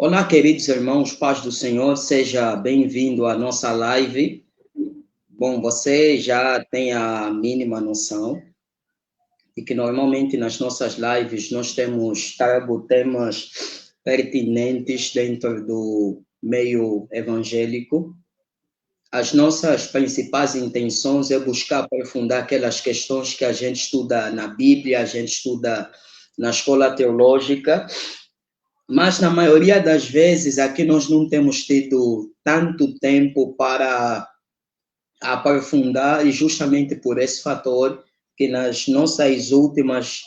Olá, queridos irmãos, paz do Senhor, seja bem-vindo à nossa live. Bom, você já tem a mínima noção de que normalmente nas nossas lives nós trago temas pertinentes dentro do meio evangélico. As nossas principais intenções é buscar aprofundar aquelas questões que a gente estuda na Bíblia, a gente estuda na escola teológica, mas na maioria das vezes aqui nós não temos tido tanto tempo para aprofundar, e justamente por esse fator que nas nossas últimas,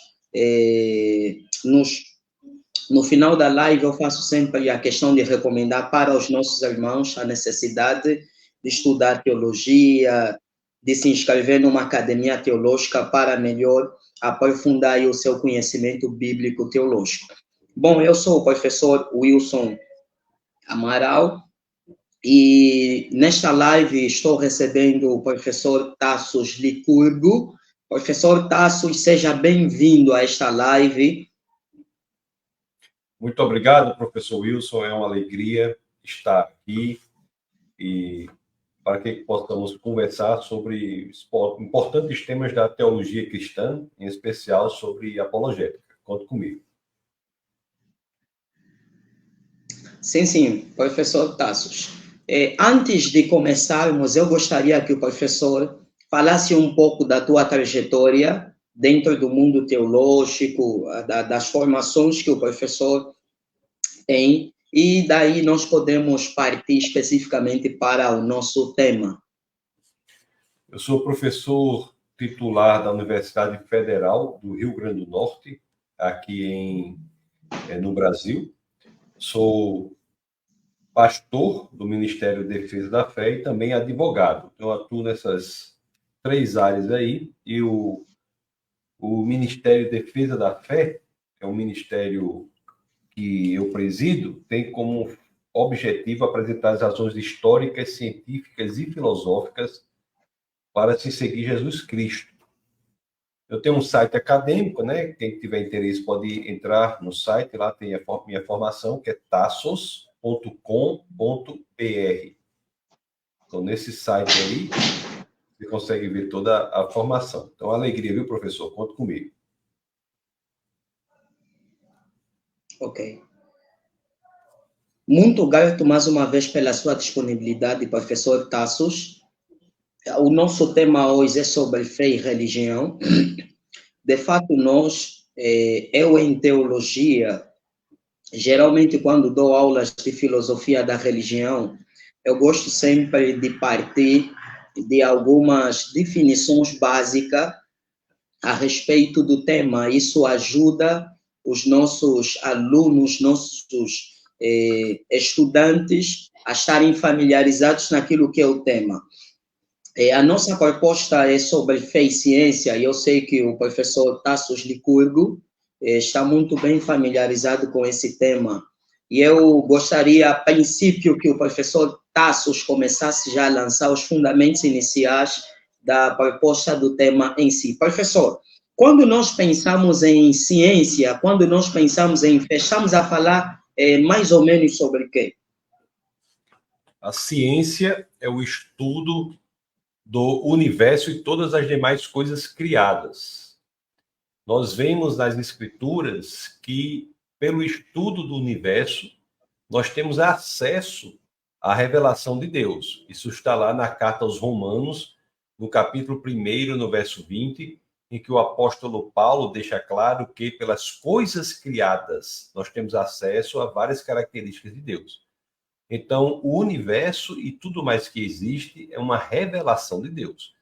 no final da live eu faço sempre a questão de recomendar para os nossos irmãos a necessidade de estudar teologia, de se inscrever numa academia teológica para melhor aprofundar o seu conhecimento bíblico teológico. Bom, eu sou o professor Wilson Amaral e nesta live estou recebendo o professor Tassos Licurgo. Professor Tassos, seja bem-vindo a esta live. Muito obrigado, professor Wilson. É uma alegria estar aqui e para que possamos conversar sobre importantes temas da teologia cristã, em especial sobre apologética. Conte comigo. Sim, professor Tassos. Antes de começarmos, eu gostaria que o professor falasse um pouco da tua trajetória dentro do mundo teológico, das formações que o professor tem, e daí nós podemos partir especificamente para o nosso tema. Eu sou professor titular da Universidade Federal do Rio Grande do Norte, aqui no Brasil. Sou pastor do Ministério da Defesa da Fé e também advogado. Eu atuo nessas três áreas aí, e o Ministério da Defesa da Fé é um ministério que eu presido, tem como objetivo apresentar as razões históricas, científicas e filosóficas para se seguir Jesus Cristo. Eu tenho um site acadêmico, né? Quem tiver interesse pode entrar no site, lá tem a minha formação, que é tassos.com.br. Então, nesse site aí, você consegue ver toda a formação. Então, alegria, viu, professor? Conta comigo. Ok. Muito grato mais uma vez pela sua disponibilidade, professor Tassos. O nosso tema hoje é sobre fé e religião. De fato, eu em teologia, geralmente quando dou aulas de filosofia da religião, eu gosto sempre de partir de algumas definições básicas a respeito do tema. Isso ajuda os nossos alunos, nossos estudantes a estarem familiarizados naquilo que é o tema. A nossa proposta é sobre fé e ciência, e eu sei que o professor Tassos Licurgo está muito bem familiarizado com esse tema. E eu gostaria, a princípio, que o professor Tassos começasse já a lançar os fundamentos iniciais da proposta do tema em si. Professor, quando nós pensamos em ciência, quando nós pensamos em fé, estamos a falar mais ou menos sobre o quê? A ciência é o estudo do universo e todas as demais coisas criadas. Nós vemos nas Escrituras que, pelo estudo do universo, nós temos acesso à revelação de Deus. Isso está lá na carta aos Romanos, no capítulo 1, no verso 20, em que o apóstolo Paulo deixa claro que, pelas coisas criadas, nós temos acesso a várias características de Deus. Então, o universo e tudo mais que existe é uma revelação de Deus.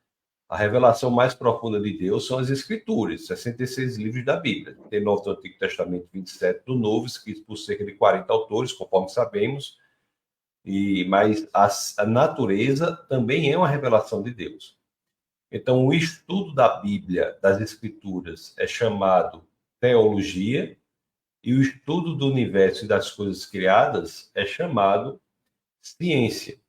A revelação mais profunda de Deus são as Escrituras, 66 livros da Bíblia. Tem 9 do Antigo Testamento, 27 do Novo, escritos por cerca de 40 autores, conforme sabemos. Mas a natureza também é uma revelação de Deus. Então, o estudo da Bíblia, das Escrituras, é chamado teologia, e o estudo do universo e das coisas criadas é chamado ciência.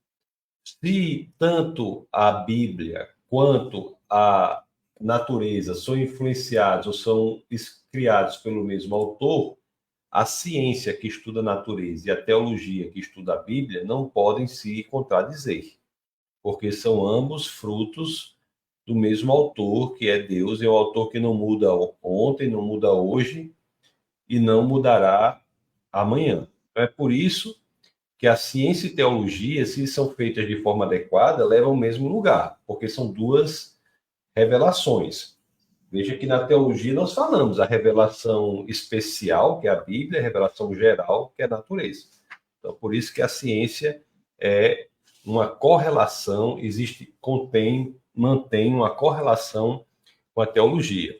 Se tanto a Bíblia quanto a natureza são influenciados ou são criados pelo mesmo autor, a ciência que estuda a natureza e a teologia que estuda a Bíblia não podem se contradizer, porque são ambos frutos do mesmo autor, que é Deus, é o autor que não muda ontem, não muda hoje e não mudará amanhã. É por isso que a ciência e teologia, se são feitas de forma adequada, levam ao mesmo lugar, porque são duas revelações. Veja que na teologia nós falamos a revelação especial, que é a Bíblia, a revelação geral, que é a natureza. Então, por isso que a ciência é uma correlação, mantém uma correlação com a teologia.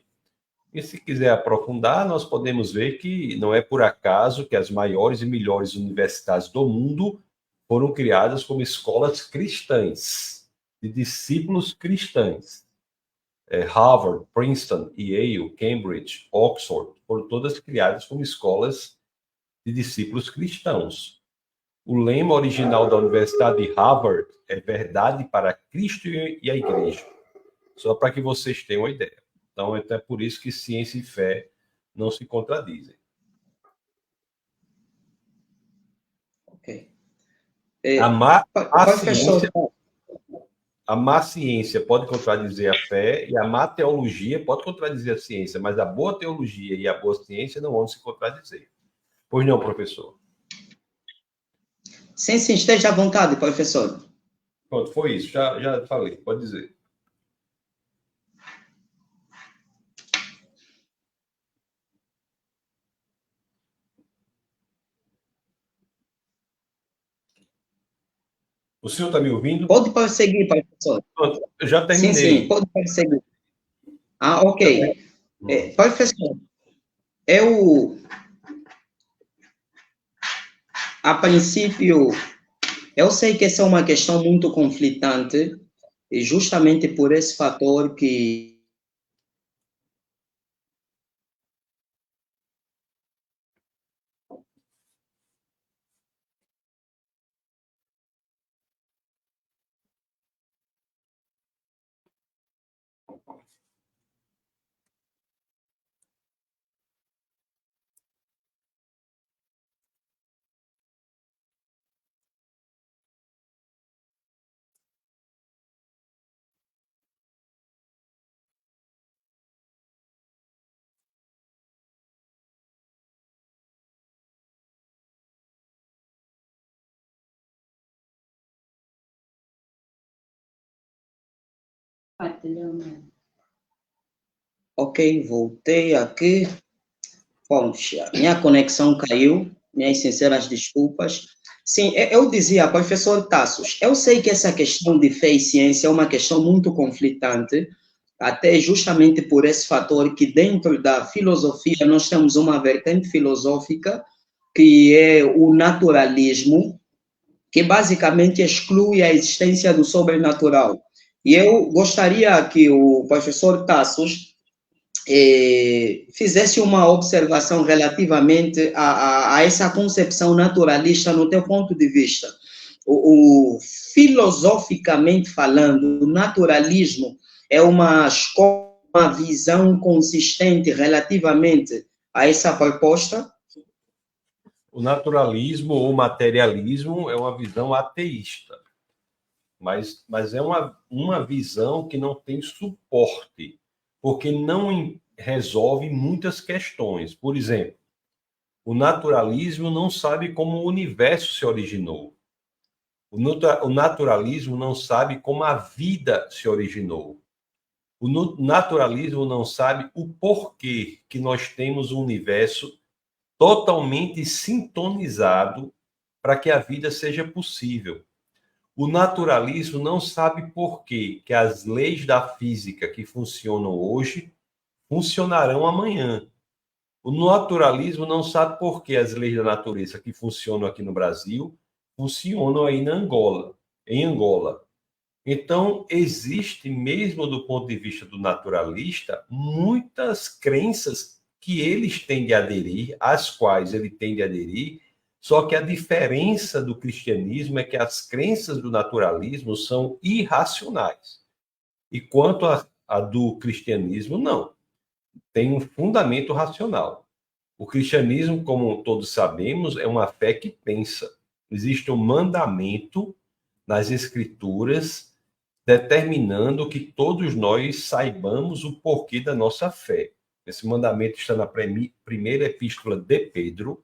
E se quiser aprofundar, nós podemos ver que não é por acaso que as maiores e melhores universidades do mundo foram criadas como escolas cristãs, de discípulos cristãos. Harvard, Princeton, Yale, Cambridge, Oxford, foram todas criadas como escolas de discípulos cristãos. O lema original da Universidade de Harvard é verdade para Cristo e a Igreja. Só para que vocês tenham uma ideia. Então, é por isso que ciência e fé não se contradizem. Ok. A má ciência pode contradizer a fé e a má teologia pode contradizer a ciência, mas a boa teologia e a boa ciência não vão se contradizer. Pois não, professor? Sim, esteja à vontade, professor. Pronto, foi isso. Já falei, pode dizer. O senhor está me ouvindo? Pode prosseguir, professor. Pronto, eu já terminei. Sim, pode prosseguir. Ok. Professor, a princípio, eu sei que essa é uma questão muito conflitante, e justamente por esse fator que Ok, voltei aqui. Bom, minha conexão caiu, minhas sinceras desculpas. Sim, eu dizia, professor Tassos, eu sei que essa questão de fé e ciência é uma questão muito conflitante, até justamente por esse fator que dentro da filosofia nós temos uma vertente filosófica que é o naturalismo, que basicamente exclui a existência do sobrenatural. E eu gostaria que o professor Tassos fizesse uma observação relativamente a essa concepção naturalista no teu ponto de vista. Filosoficamente falando, o naturalismo é uma visão consistente relativamente a essa proposta? O naturalismo ou materialismo é uma visão ateísta, mas é uma visão que não tem suporte, porque não resolve muitas questões. Por exemplo, o naturalismo não sabe como o universo se originou. O naturalismo não sabe como a vida se originou. O naturalismo não sabe o porquê que nós temos um universo totalmente sintonizado para que a vida seja possível. O naturalismo não sabe por que as leis da física que funcionam hoje funcionarão amanhã. O naturalismo não sabe por que as leis da natureza que funcionam aqui no Brasil funcionam aí em Angola. Então, existe, mesmo do ponto de vista do naturalista, muitas crenças que eles têm de aderir, às quais ele tem de aderir, só que a diferença do cristianismo é que as crenças do naturalismo são irracionais. E quanto a do cristianismo, não. Tem um fundamento racional. O cristianismo, como todos sabemos, é uma fé que pensa. Existe um mandamento nas Escrituras determinando que todos nós saibamos o porquê da nossa fé. Esse mandamento está na primeira epístola de Pedro,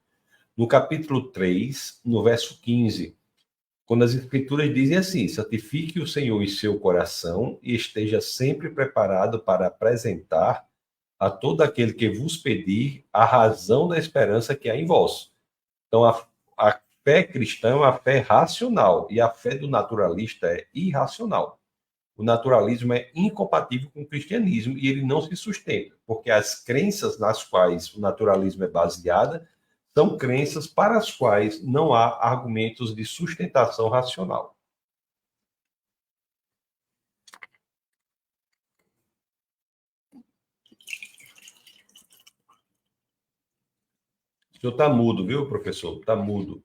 no capítulo 3, no verso 15, quando as Escrituras dizem assim: santifique o Senhor em seu coração e esteja sempre preparado para apresentar a todo aquele que vos pedir a razão da esperança que há em vós. Então, a fé cristã é uma fé racional e a fé do naturalista é irracional. O naturalismo é incompatível com o cristianismo e ele não se sustenta, porque as crenças nas quais o naturalismo é baseada são crenças para as quais não há argumentos de sustentação racional. O senhor está mudo, viu, professor? Está mudo.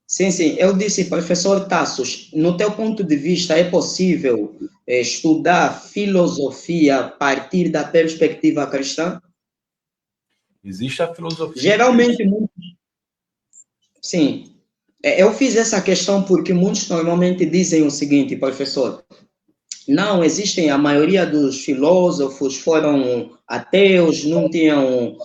Sim, sim. Eu disse, professor Tassos, no teu ponto de vista, é possível estudar filosofia a partir da perspectiva cristã? Existe a filosofia. Geralmente, sim. Eu fiz essa questão porque muitos normalmente dizem o seguinte, professor: não, existem, a maioria dos filósofos foram ateus, não tinham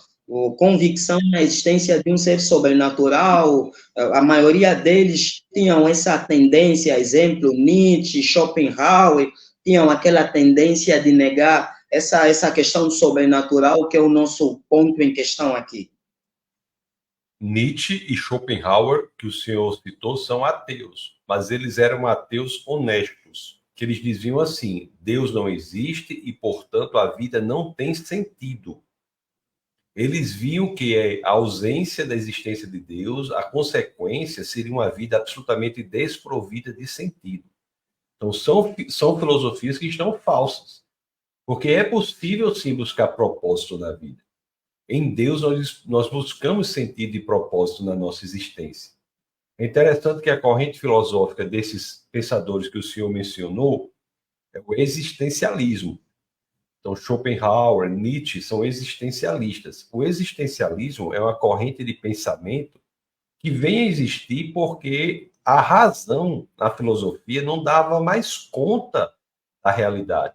convicção na existência de um ser sobrenatural, a maioria deles tinham essa tendência, exemplo, Nietzsche, Schopenhauer, tinham aquela tendência de negar essa questão do sobrenatural, que é o nosso ponto em questão aqui. Nietzsche e Schopenhauer, que o senhor citou, são ateus, mas eles eram ateus honestos, que eles diziam assim: Deus não existe e, portanto, a vida não tem sentido. Eles viam que a ausência da existência de Deus, a consequência seria uma vida absolutamente desprovida de sentido. Então, são filosofias que estão falsas, porque é possível, sim, buscar propósito na vida. Em Deus, nós buscamos sentido e propósito na nossa existência. É interessante que a corrente filosófica desses pensadores que o senhor mencionou é o existencialismo. Então, Schopenhauer, Nietzsche são existencialistas. O existencialismo é uma corrente de pensamento que vem a existir porque a razão na filosofia não dava mais conta da realidade.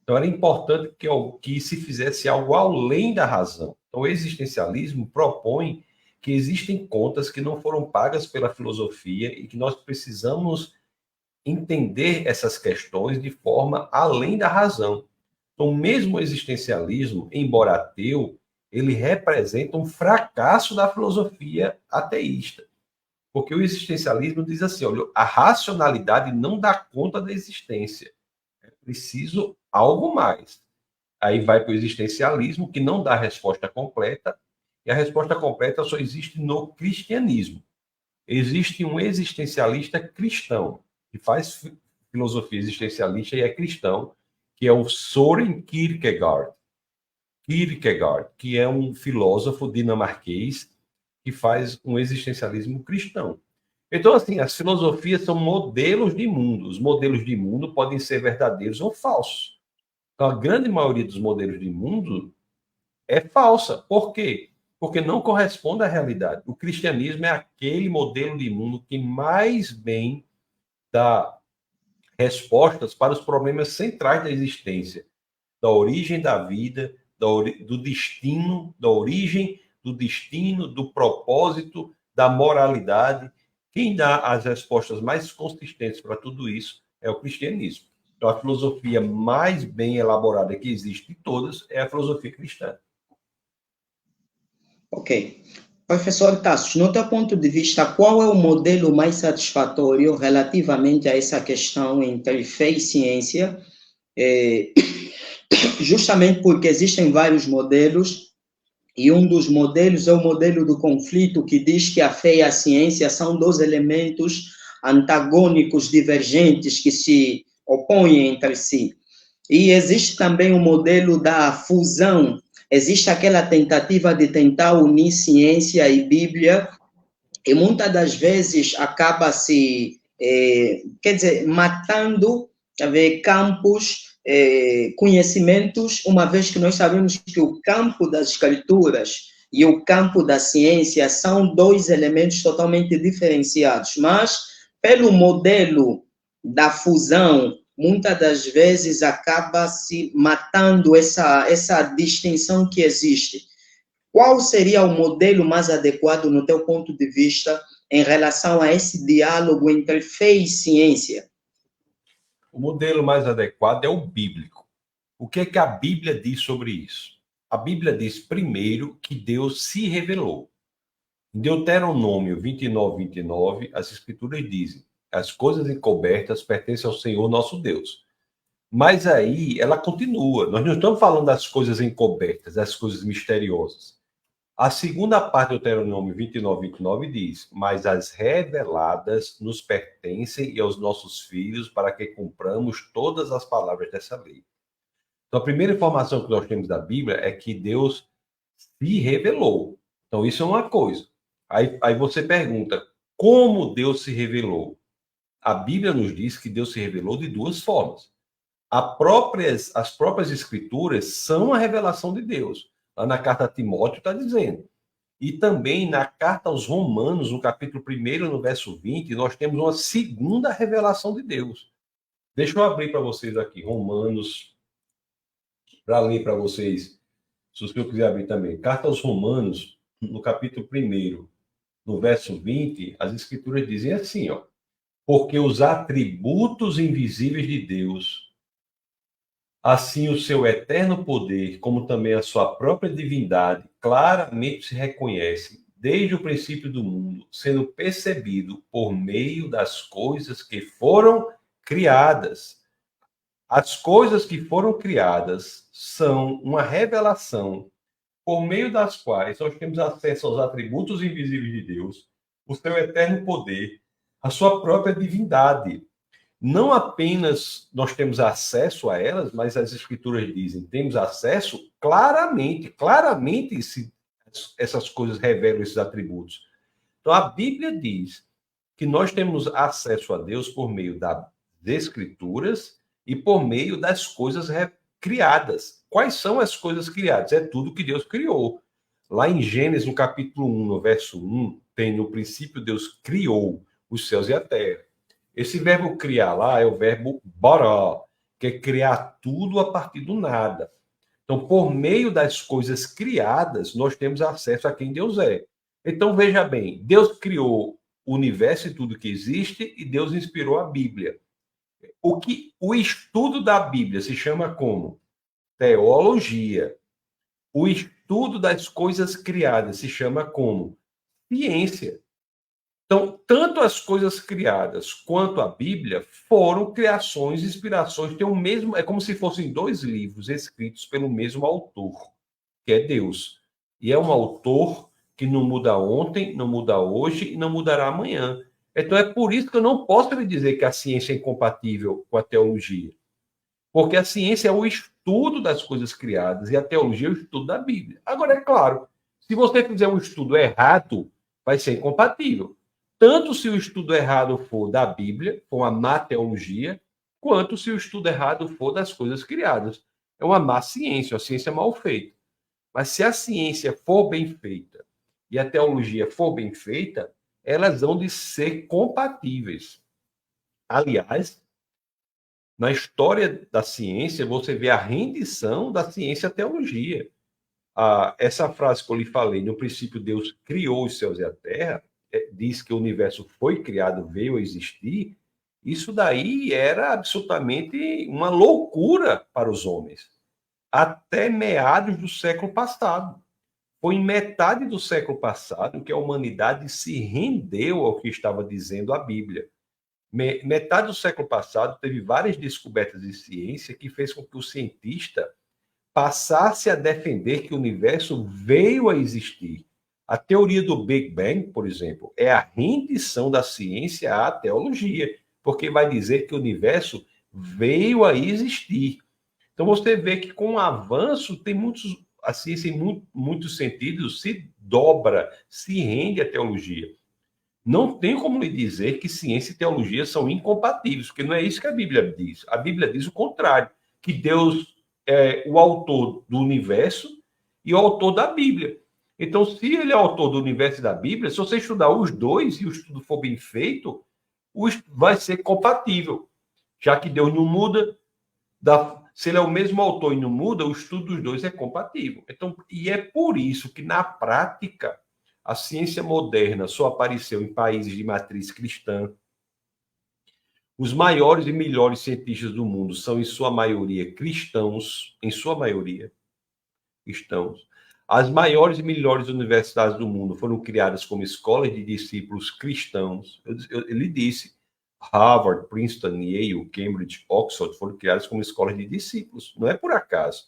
Então, era importante que se fizesse algo além da razão. Então, o existencialismo propõe que existem contas que não foram pagas pela filosofia e que nós precisamos entender essas questões de forma além da razão. Então, mesmo o existencialismo, embora ateu, ele representa um fracasso da filosofia ateísta. Porque o existencialismo diz assim: olha, a racionalidade não dá conta da existência. É preciso algo mais. Aí vai para o existencialismo, que não dá a resposta completa, e a resposta completa só existe no cristianismo. Existe um existencialista cristão, que faz filosofia existencialista e é cristão, que é o Søren Kierkegaard. Kierkegaard, que é um filósofo dinamarquês que faz um existencialismo cristão. Então, assim, as filosofias são modelos de mundo. Os modelos de mundo podem ser verdadeiros ou falsos. Então, a grande maioria dos modelos de mundo é falsa. Por quê? Porque não corresponde à realidade. O cristianismo é aquele modelo de mundo que mais bem dá respostas para os problemas centrais da existência, da origem da vida, do destino, da origem, do destino, do propósito, da moralidade. Quem dá as respostas mais consistentes para tudo isso é o cristianismo. Então, a filosofia mais bem elaborada que existe de todas é a filosofia cristã. Ok. Professor Tassos, no teu ponto de vista, qual é o modelo mais satisfatório relativamente a essa questão entre fé e ciência? Justamente porque existem vários modelos, e um dos modelos é o modelo do conflito, que diz que a fé e a ciência são dois elementos antagônicos, divergentes, que se opõem entre si. E existe também o modelo da fusão. Existe aquela tentativa de tentar unir ciência e Bíblia, e muitas das vezes acaba se, matando campos conhecimentos, uma vez que nós sabemos que o campo das escrituras e o campo da ciência são dois elementos totalmente diferenciados, mas pelo modelo da fusão, muitas das vezes acaba se matando essa distinção que existe. Qual seria o modelo mais adequado, no teu ponto de vista, em relação a esse diálogo entre fé e ciência? O modelo mais adequado é o bíblico. O que é que a Bíblia diz sobre isso? A Bíblia diz, primeiro, que Deus se revelou. Em Deuteronômio 29, as Escrituras dizem: as coisas encobertas pertencem ao Senhor nosso Deus. Mas aí ela continua. Nós não estamos falando das coisas encobertas, das coisas misteriosas. A segunda parte do Deuteronômio 29 diz: mas as reveladas nos pertencem e aos nossos filhos, para que cumpramos todas as palavras dessa lei. Então, a primeira informação que nós temos da Bíblia é que Deus se revelou. Então, isso é uma coisa. Aí você pergunta, como Deus se revelou? A Bíblia nos diz que Deus se revelou de duas formas. As próprias Escrituras são a revelação de Deus. Lá na carta a Timóteo está dizendo. E também na carta aos Romanos, no capítulo 1, no verso 20, nós temos uma segunda revelação de Deus. Deixa eu abrir para vocês aqui, Romanos, para ler para vocês, se o senhor quiser abrir também. Carta aos Romanos, no capítulo 1, no verso 20, as Escrituras dizem assim, ó: porque os atributos invisíveis de Deus, assim o seu eterno poder, como também a sua própria divindade, claramente se reconhecem desde o princípio do mundo, sendo percebido por meio das coisas que foram criadas. As coisas que foram criadas são uma revelação por meio das quais nós temos acesso aos atributos invisíveis de Deus, o seu eterno poder, a sua própria divindade. Não apenas nós temos acesso a elas, mas as Escrituras dizem, temos acesso claramente essas coisas revelam esses atributos. Então, a Bíblia diz que nós temos acesso a Deus por meio das Escrituras e por meio das coisas criadas. Quais são as coisas criadas? É tudo que Deus criou. Lá em Gênesis, no capítulo 1, no verso 1, tem: no princípio Deus criou os céus e a terra. Esse verbo criar lá é o verbo bara, que é criar tudo a partir do nada. Então, por meio das coisas criadas, nós temos acesso a quem Deus é. Então, veja bem, Deus criou o universo e tudo que existe, e Deus inspirou a Bíblia. O estudo da Bíblia se chama como? Teologia. O estudo das coisas criadas se chama como? Ciência. Então, tanto as coisas criadas quanto a Bíblia foram criações, inspirações, tem o mesmo, é como se fossem dois livros escritos pelo mesmo autor, que é Deus. E é um autor que não muda ontem, não muda hoje e não mudará amanhã. Então, é por isso que eu não posso lhe dizer que a ciência é incompatível com a teologia. Porque a ciência é o estudo das coisas criadas e a teologia é o estudo da Bíblia. Agora, é claro, se você fizer um estudo errado, vai ser incompatível. Tanto se o estudo errado for da Bíblia, com a má teologia, quanto se o estudo errado for das coisas criadas. É uma má ciência, uma ciência mal feita. Mas se a ciência for bem feita e a teologia for bem feita, elas vão de ser compatíveis. Aliás, na história da ciência, você vê a rendição da ciência à teologia. Essa frase que eu lhe falei, no princípio Deus criou os céus e a terra, diz que o universo foi criado, veio a existir, isso daí era absolutamente uma loucura para os homens. Até meados do século passado. Foi em metade do século passado que a humanidade se rendeu ao que estava dizendo a Bíblia. Metade do século passado teve várias descobertas de ciência que fez com que o cientista passasse a defender que o universo veio a existir. A teoria do Big Bang, por exemplo, é a rendição da ciência à teologia, porque vai dizer que o universo veio a existir. Então você vê que com o avanço a ciência em muitos sentidos se dobra, se rende à teologia. Não tem como lhe dizer que ciência e teologia são incompatíveis, porque não é isso que a Bíblia diz. A Bíblia diz o contrário, que Deus é o autor do universo e o autor da Bíblia. Então, se ele é autor do universo e da Bíblia, se você estudar os dois e o estudo for bem feito, vai ser compatível, já que Deus não muda. Se ele é o mesmo autor e não muda, o estudo dos dois é compatível. Então, e é por isso que, na prática, a ciência moderna só apareceu em países de matriz cristã. Os maiores e melhores cientistas do mundo são, em sua maioria, cristãos, em sua maioria, cristãos. As maiores e melhores universidades do mundo foram criadas como escolas de discípulos cristãos. Ele disse, Harvard, Princeton, Yale, Cambridge, Oxford foram criadas como escolas de discípulos. Não é por acaso.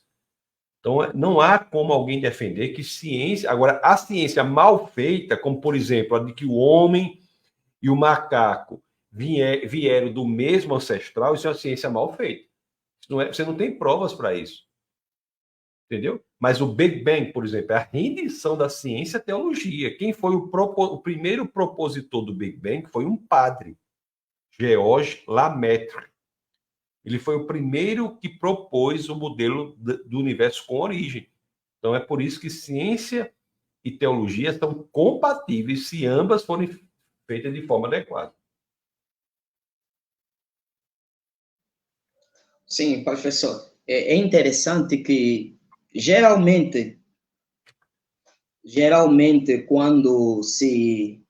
Então, não há como alguém defender que ciência... Agora, a ciência mal feita, como, por exemplo, a de que o homem e o macaco vieram do mesmo ancestral, isso é uma ciência mal feita. Você não tem provas para isso. Entendeu? Mas o Big Bang, por exemplo, é a rendição da ciência à teologia. Quem foi o primeiro propositor do Big Bang foi um padre, Georges Lemaitre. Ele foi o primeiro que propôs o modelo do universo com origem. Então, é por isso que ciência e teologia são compatíveis se ambas forem feitas de forma adequada. Sim, professor. É interessante que, geralmente, quando se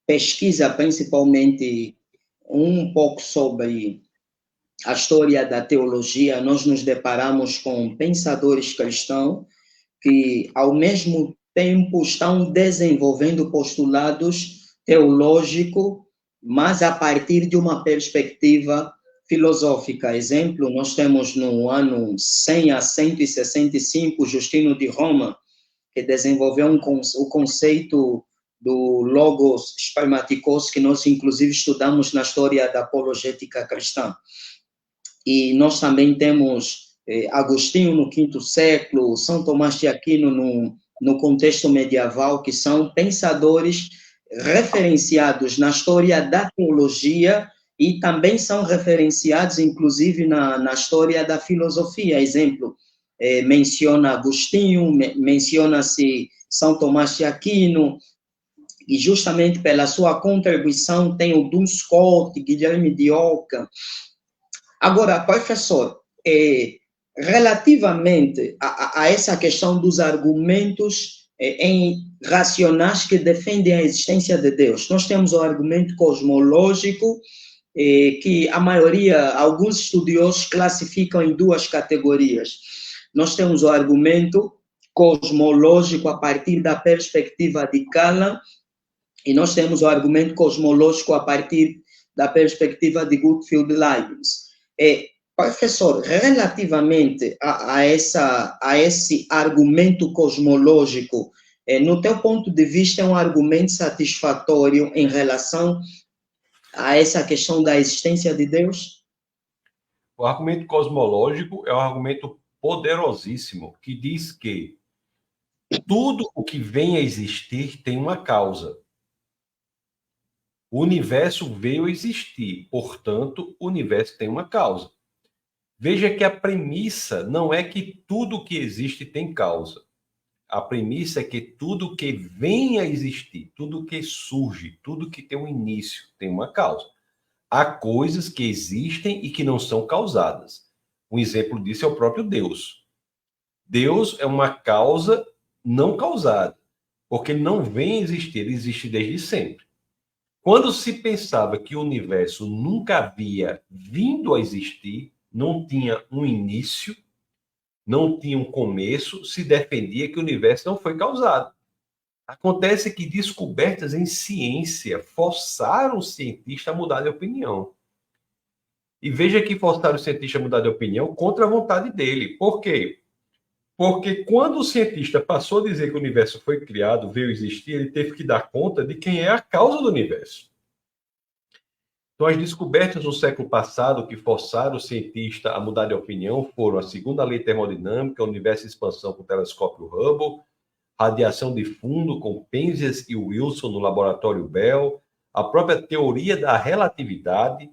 pesquisa, principalmente, um pouco sobre a história da teologia, nós nos deparamos com pensadores cristãos que, ao mesmo tempo, estão desenvolvendo postulados teológicos, mas a partir de uma perspectiva filosófica. Exemplo, nós temos no ano 100 a 165, Justino de Roma, que desenvolveu o conceito do logos spermaticos, que nós, inclusive, estudamos na história da apologética cristã. E nós também temos Agostinho no quinto século, São Tomás de Aquino no contexto medieval, que são pensadores referenciados na história da teologia e também são referenciados, inclusive, na história da filosofia. Exemplo, menciona Agostinho, menciona-se São Tomás de Aquino, e justamente pela sua contribuição tem o Duns Scott, Guilherme de Ockham. Agora, professor, relativamente a essa questão dos argumentos racionais que defendem a existência de Deus, nós temos o argumento cosmológico, que a maioria, alguns estudiosos classificam em duas categorias. Nós temos o argumento cosmológico a partir da perspectiva de Kalam, e nós temos o argumento cosmológico a partir da perspectiva de Gottfried Leibniz. Professor, relativamente a esse argumento cosmológico, no teu ponto de vista, é um argumento satisfatório em relação a essa questão da existência de Deus? O argumento cosmológico é um argumento poderosíssimo que diz que tudo o que vem a existir tem uma causa. O universo veio a existir, portanto, o universo tem uma causa. Veja que a premissa não é que tudo que existe tem causa. A premissa é que tudo que vem a existir, tudo que surge, tudo que tem um início, tem uma causa. Há coisas que existem e que não são causadas. Um exemplo disso é o próprio Deus. Deus é uma causa não causada, porque ele não vem a existir, ele existe desde sempre. Quando se pensava que o universo nunca havia vindo a existir, não tinha um início, não tinha um começo, se defendia que o universo não foi causado. Acontece que descobertas em ciência forçaram o cientista a mudar de opinião. E veja que forçaram o cientista a mudar de opinião contra a vontade dele. Por quê? Porque quando o cientista passou a dizer que o universo foi criado, veio existir, ele teve que dar conta de quem é a causa do universo. Então, as descobertas no século passado que forçaram o cientista a mudar de opinião foram a segunda lei termodinâmica, o universo em expansão com o telescópio Hubble, radiação de fundo com Penzias e Wilson no laboratório Bell, a própria teoria da relatividade,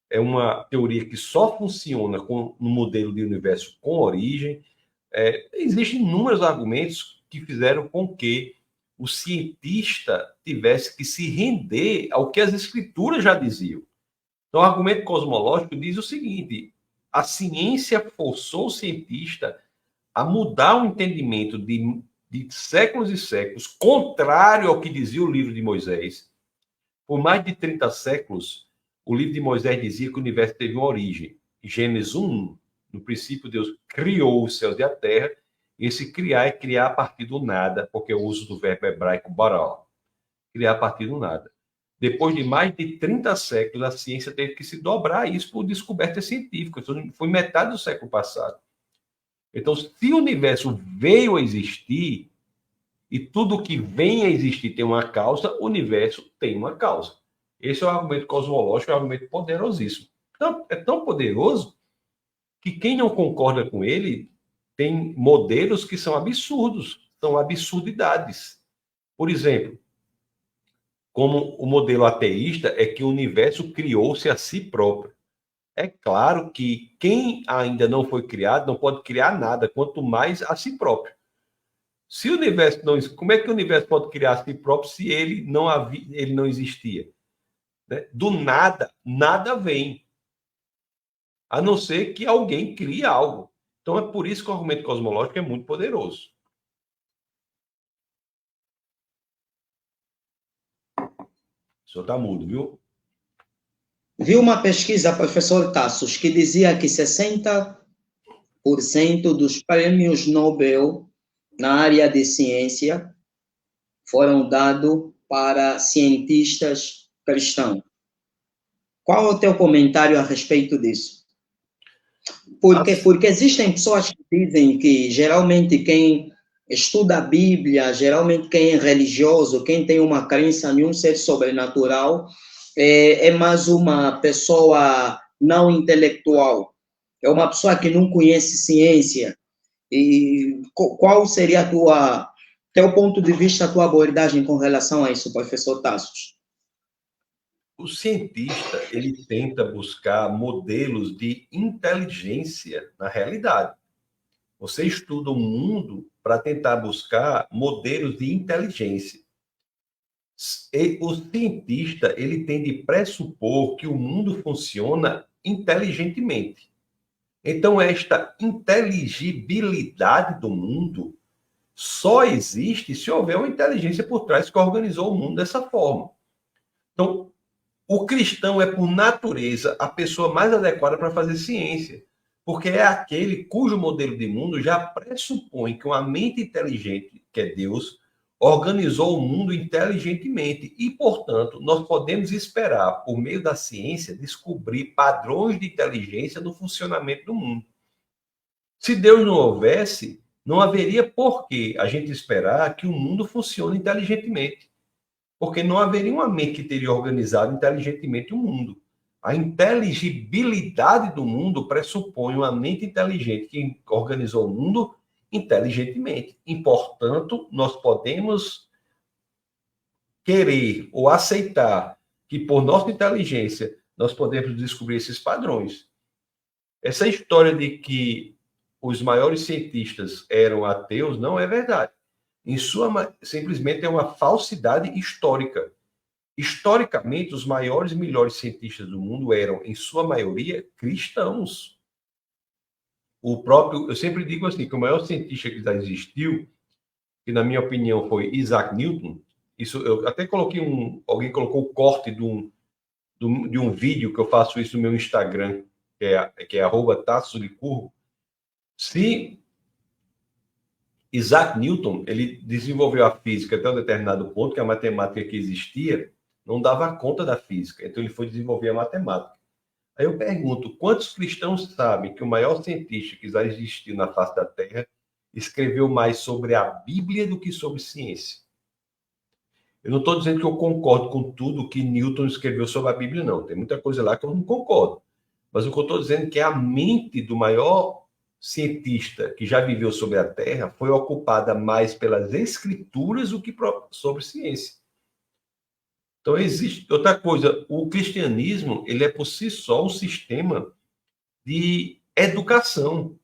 é uma teoria que só funciona no modelo de universo com origem. Existem inúmeros argumentos que fizeram com que o cientista tivesse que se render ao que as escrituras já diziam. Então, o argumento cosmológico diz o seguinte: a ciência forçou o cientista a mudar o entendimento de séculos e séculos, contrário ao que dizia o livro de Moisés. Por mais de 30 séculos, o livro de Moisés dizia que o universo teve uma origem. Em Gênesis 1, no princípio, Deus criou os céus e a terra. Esse criar é criar a partir do nada, porque eu uso do verbo hebraico bara, criar a partir do nada. Depois de mais de 30 séculos, a ciência teve que se dobrar isso por descobertas científicas. Foi metade do século passado. Então, se o universo veio a existir, e tudo que vem a existir tem uma causa, o universo tem uma causa. Esse é o argumento cosmológico, é um argumento poderosíssimo. Então, é tão poderoso que quem não concorda com ele tem modelos que são absurdos, são absurdidades. Por exemplo, como o modelo ateísta é que o universo criou-se a si próprio. É claro que quem ainda não foi criado não pode criar nada, quanto mais a si próprio. Se o universo não, como é que o universo pode criar a si próprio se ele não existia? Né? Do nada, nada vem. A não ser que alguém crie algo. Então é por isso que o argumento cosmológico é muito poderoso. O senhor está mudo, viu? Vi uma pesquisa, professor Tassos, que dizia que 60% dos prêmios Nobel na área de ciência foram dados para cientistas cristãos. Qual é o teu comentário a respeito disso? Porque existem pessoas que dizem que geralmente quem estuda a Bíblia, geralmente quem é religioso, quem tem uma crença em um ser sobrenatural, é mais uma pessoa não intelectual, é uma pessoa que não conhece ciência. E qual seria teu ponto de vista, a tua abordagem com relação a isso, professor Tassos? O cientista, ele tenta buscar modelos de inteligência na realidade. Você estuda o mundo para tentar buscar modelos de inteligência. E o cientista, ele tem de pressupor que o mundo funciona inteligentemente. Então, esta inteligibilidade do mundo só existe se houver uma inteligência por trás que organizou o mundo dessa forma. Então, o cristão é, por natureza, a pessoa mais adequada para fazer ciência, porque é aquele cujo modelo de mundo já pressupõe que uma mente inteligente, que é Deus, organizou o mundo inteligentemente e, portanto, nós podemos esperar, por meio da ciência, descobrir padrões de inteligência no funcionamento do mundo. Se Deus não houvesse, não haveria por que a gente esperar que o mundo funcione inteligentemente. Porque não haveria uma mente que teria organizado inteligentemente o mundo. A inteligibilidade do mundo pressupõe uma mente inteligente que organizou o mundo inteligentemente. E, portanto, nós podemos querer ou aceitar que, por nossa inteligência, nós podemos descobrir esses padrões. Essa história de que os maiores cientistas eram ateus não é verdade. Simplesmente é uma falsidade histórica. Historicamente, os maiores e melhores cientistas do mundo eram, em sua maioria, cristãos. Eu sempre digo assim, que o maior cientista que já existiu, que na minha opinião foi Isaac Newton, isso eu até coloquei alguém colocou o corte de um vídeo que eu faço isso no meu Instagram, que é @TassosLicurgo. Se Isaac Newton, ele desenvolveu a física até um determinado ponto, que a matemática que existia não dava conta da física, então ele foi desenvolver a matemática. Aí eu pergunto, quantos cristãos sabem que o maior cientista que já existiu na face da Terra escreveu mais sobre a Bíblia do que sobre ciência? Eu não estou dizendo que eu concordo com tudo que Newton escreveu sobre a Bíblia, não. Tem muita coisa lá que eu não concordo. Mas o que eu estou dizendo é que a mente do maior cientista que já viveu sobre a Terra foi ocupada mais pelas escrituras do que sobre ciência. Então, existe outra coisa. O cristianismo, ele é por si só um sistema de educação.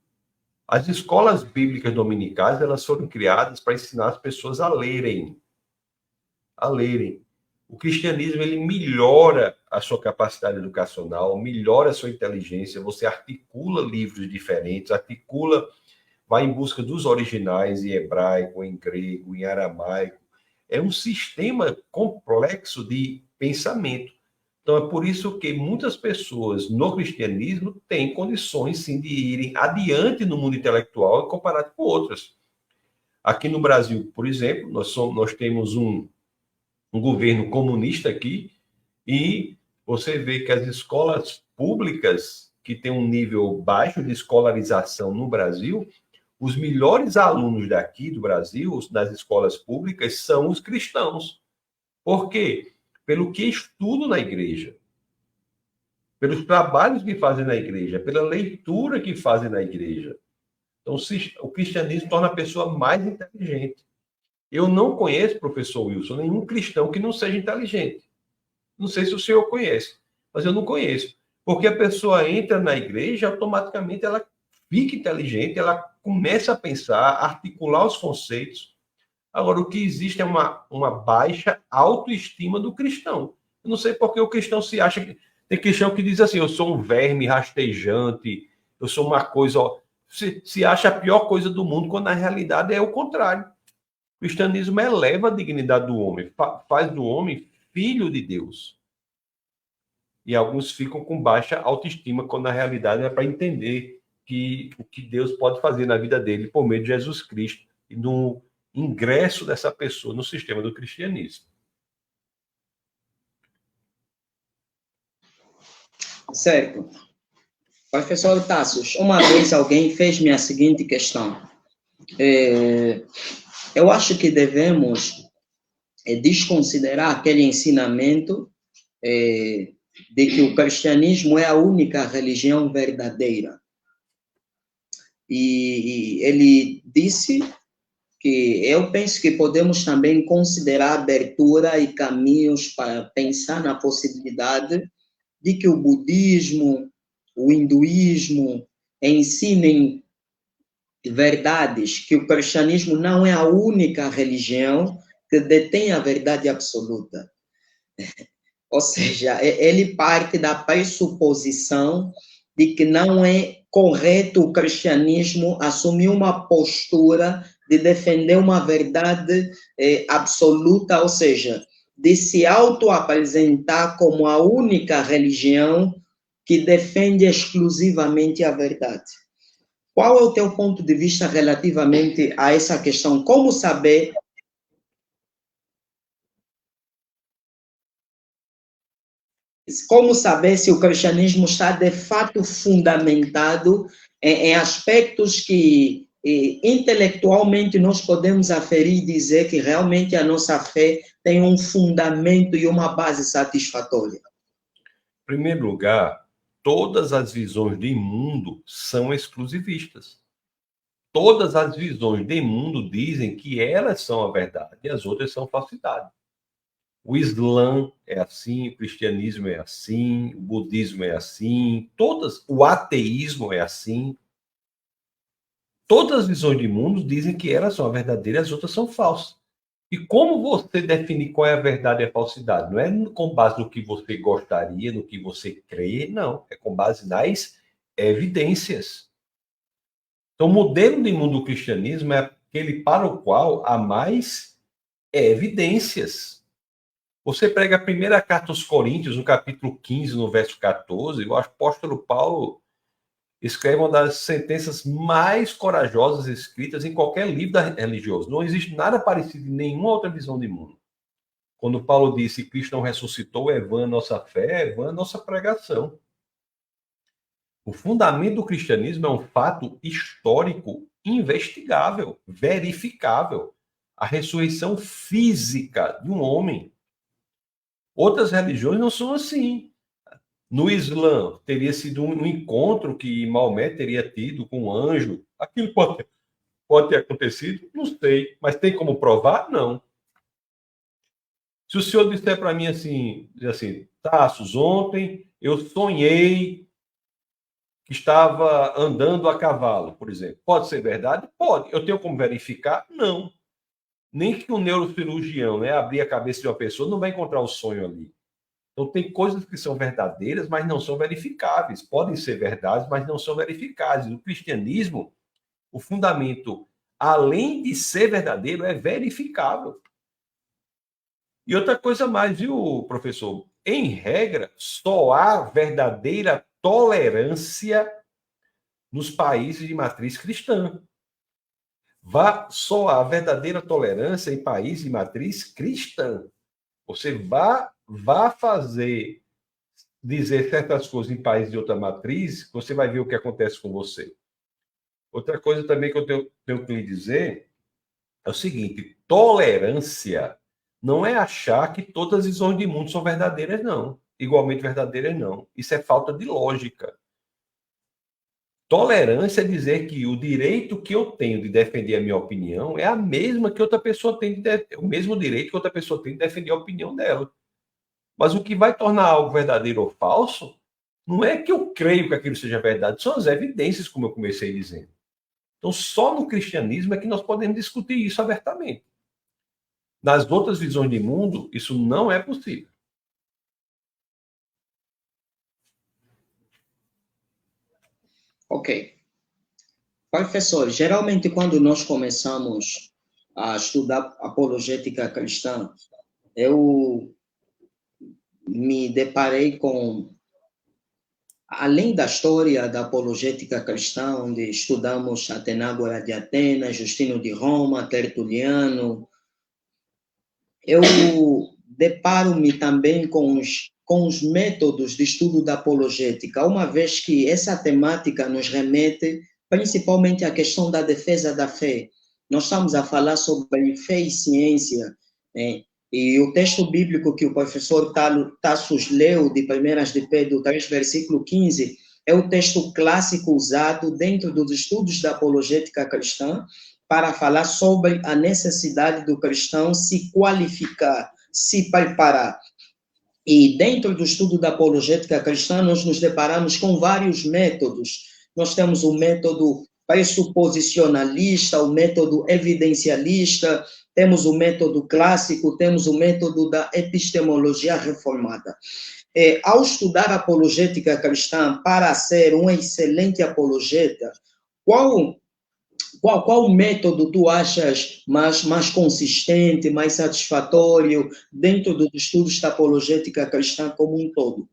As escolas bíblicas dominicais, elas foram criadas para ensinar as pessoas a lerem. A lerem. O cristianismo, ele melhora a sua capacidade educacional, melhora a sua inteligência, você articula livros diferentes, vai em busca dos originais em hebraico, em grego, em aramaico. É um sistema complexo de pensamento. Então, é por isso que muitas pessoas no cristianismo têm condições, sim, de irem adiante no mundo intelectual comparado com outras. Aqui no Brasil, por exemplo, nós temos um governo comunista aqui e você vê que as escolas públicas, que têm um nível baixo de escolarização no Brasil, os melhores alunos daqui do Brasil, das escolas públicas, são os cristãos. Por quê? Pelo que estudam na igreja, pelos trabalhos que fazem na igreja, pela leitura que fazem na igreja. Então, o cristianismo torna a pessoa mais inteligente. Eu não conheço, professor Wilson, nenhum cristão que não seja inteligente. Não sei se o senhor conhece, mas eu não conheço. Porque a pessoa entra na igreja, automaticamente ela fica inteligente, ela começa a pensar, a articular os conceitos. Agora, o que existe é uma baixa autoestima do cristão. Eu não sei porque o cristão se acha... Tem cristão que diz assim, eu sou um verme rastejante, eu sou uma coisa... Se acha a pior coisa do mundo, quando na realidade é o contrário. O cristianismo eleva a dignidade do homem, faz do homem filho de Deus. E alguns ficam com baixa autoestima, quando na realidade é para entender o que Deus pode fazer na vida dele por meio de Jesus Cristo e no ingresso dessa pessoa no sistema do cristianismo. Certo. Professor Tassos, uma vez alguém fez-me a seguinte questão. Eu acho que devemos desconsiderar aquele ensinamento de que o cristianismo é a única religião verdadeira. E ele disse que eu penso que podemos também considerar abertura e caminhos para pensar na possibilidade de que o budismo, o hinduísmo ensinem verdades, que o cristianismo não é a única religião que detém a verdade absoluta. Ou seja, ele parte da pressuposição de que não é correto o cristianismo assumir uma postura de defender uma verdade absoluta, ou seja, de se auto-apresentar como a única religião que defende exclusivamente a verdade. Qual é o teu ponto de vista relativamente a essa questão? Como saber se o cristianismo está de fato fundamentado em aspectos que intelectualmente nós podemos aferir e dizer que realmente a nossa fé tem um fundamento e uma base satisfatória? Em primeiro lugar, todas as visões de mundo são exclusivistas. Todas as visões de mundo dizem que elas são a verdade e as outras são falsidade. O Islã é assim, o cristianismo é assim, o budismo é assim, o ateísmo é assim. Todas as visões de mundo dizem que elas são a verdadeira e as outras são falsas. E como você define qual é a verdade e a falsidade? Não é com base no que você gostaria, no que você crê, não. É com base nas evidências. Então, o modelo de mundo do cristianismo é aquele para o qual há mais evidências. Você prega a primeira carta aos Coríntios, no capítulo 15, no verso 14, o apóstolo Paulo escreve uma das sentenças mais corajosas escritas em qualquer livro religioso. Não existe nada parecido em nenhuma outra visão de mundo. Quando Paulo disse que Cristo não ressuscitou, é vã a nossa fé, é vã a nossa pregação. O fundamento do cristianismo é um fato histórico investigável, verificável. A ressurreição física de um homem. Outras religiões não são assim. No Islã, teria sido um encontro que Maomé teria tido com um anjo. Aquilo pode ter acontecido? Não sei. Mas tem como provar? Não. Se o senhor disser para mim assim, Tassos, ontem eu sonhei que estava andando a cavalo, por exemplo. Pode ser verdade? Pode. Eu tenho como verificar? Não. Nem que um neurocirurgião, né, abrir a cabeça de uma pessoa, não vai encontrar o sonho ali. Então, tem coisas que são verdadeiras, mas não são verificáveis. Podem ser verdades, mas não são verificáveis. No cristianismo, o fundamento, além de ser verdadeiro, é verificável. E outra coisa mais, viu, professor? Em regra, só há verdadeira tolerância nos países de matriz cristã. Só há verdadeira tolerância em países de matriz cristã. Você vá dizer certas coisas em países de outra matriz, você vai ver o que acontece com você. Outra coisa também que eu tenho que lhe dizer é o seguinte: tolerância não é achar que todas as visões de mundo são verdadeiras, não. Igualmente verdadeiras, não. Isso é falta de lógica. Tolerância é dizer que o direito que eu tenho de defender a minha opinião é a mesma que outra pessoa tem o mesmo direito que outra pessoa tem de defender a opinião dela. Mas o que vai tornar algo verdadeiro ou falso não é que eu creio que aquilo seja verdade, são as evidências, como eu comecei dizendo. Então, só no cristianismo é que nós podemos discutir isso abertamente. Nas outras visões de mundo, isso não é possível. Ok. Professor, geralmente quando nós começamos a estudar apologética cristã, eu me deparei com, além da história da apologética cristã, onde estudamos Atenágora de Atenas, Justino de Roma, Tertuliano, eu deparo-me também com os métodos de estudo da apologética, uma vez que essa temática nos remete principalmente à questão da defesa da fé. Nós estamos a falar sobre fé e ciência, né? E o texto bíblico que o professor Tassos leu, de 1 de Pedro 3, versículo 15, é o texto clássico usado dentro dos estudos da apologética cristã para falar sobre a necessidade do cristão se qualificar, se preparar. E dentro do estudo da apologética cristã, nós nos deparamos com vários métodos. Nós temos o método pressuposicionalista, o método evidencialista, temos o método clássico, temos o método da epistemologia reformada. Ao estudar a apologética cristã para ser um excelente apologeta, qual método tu achas mais consistente, mais satisfatório dentro dos estudos da apologética cristã como um todo?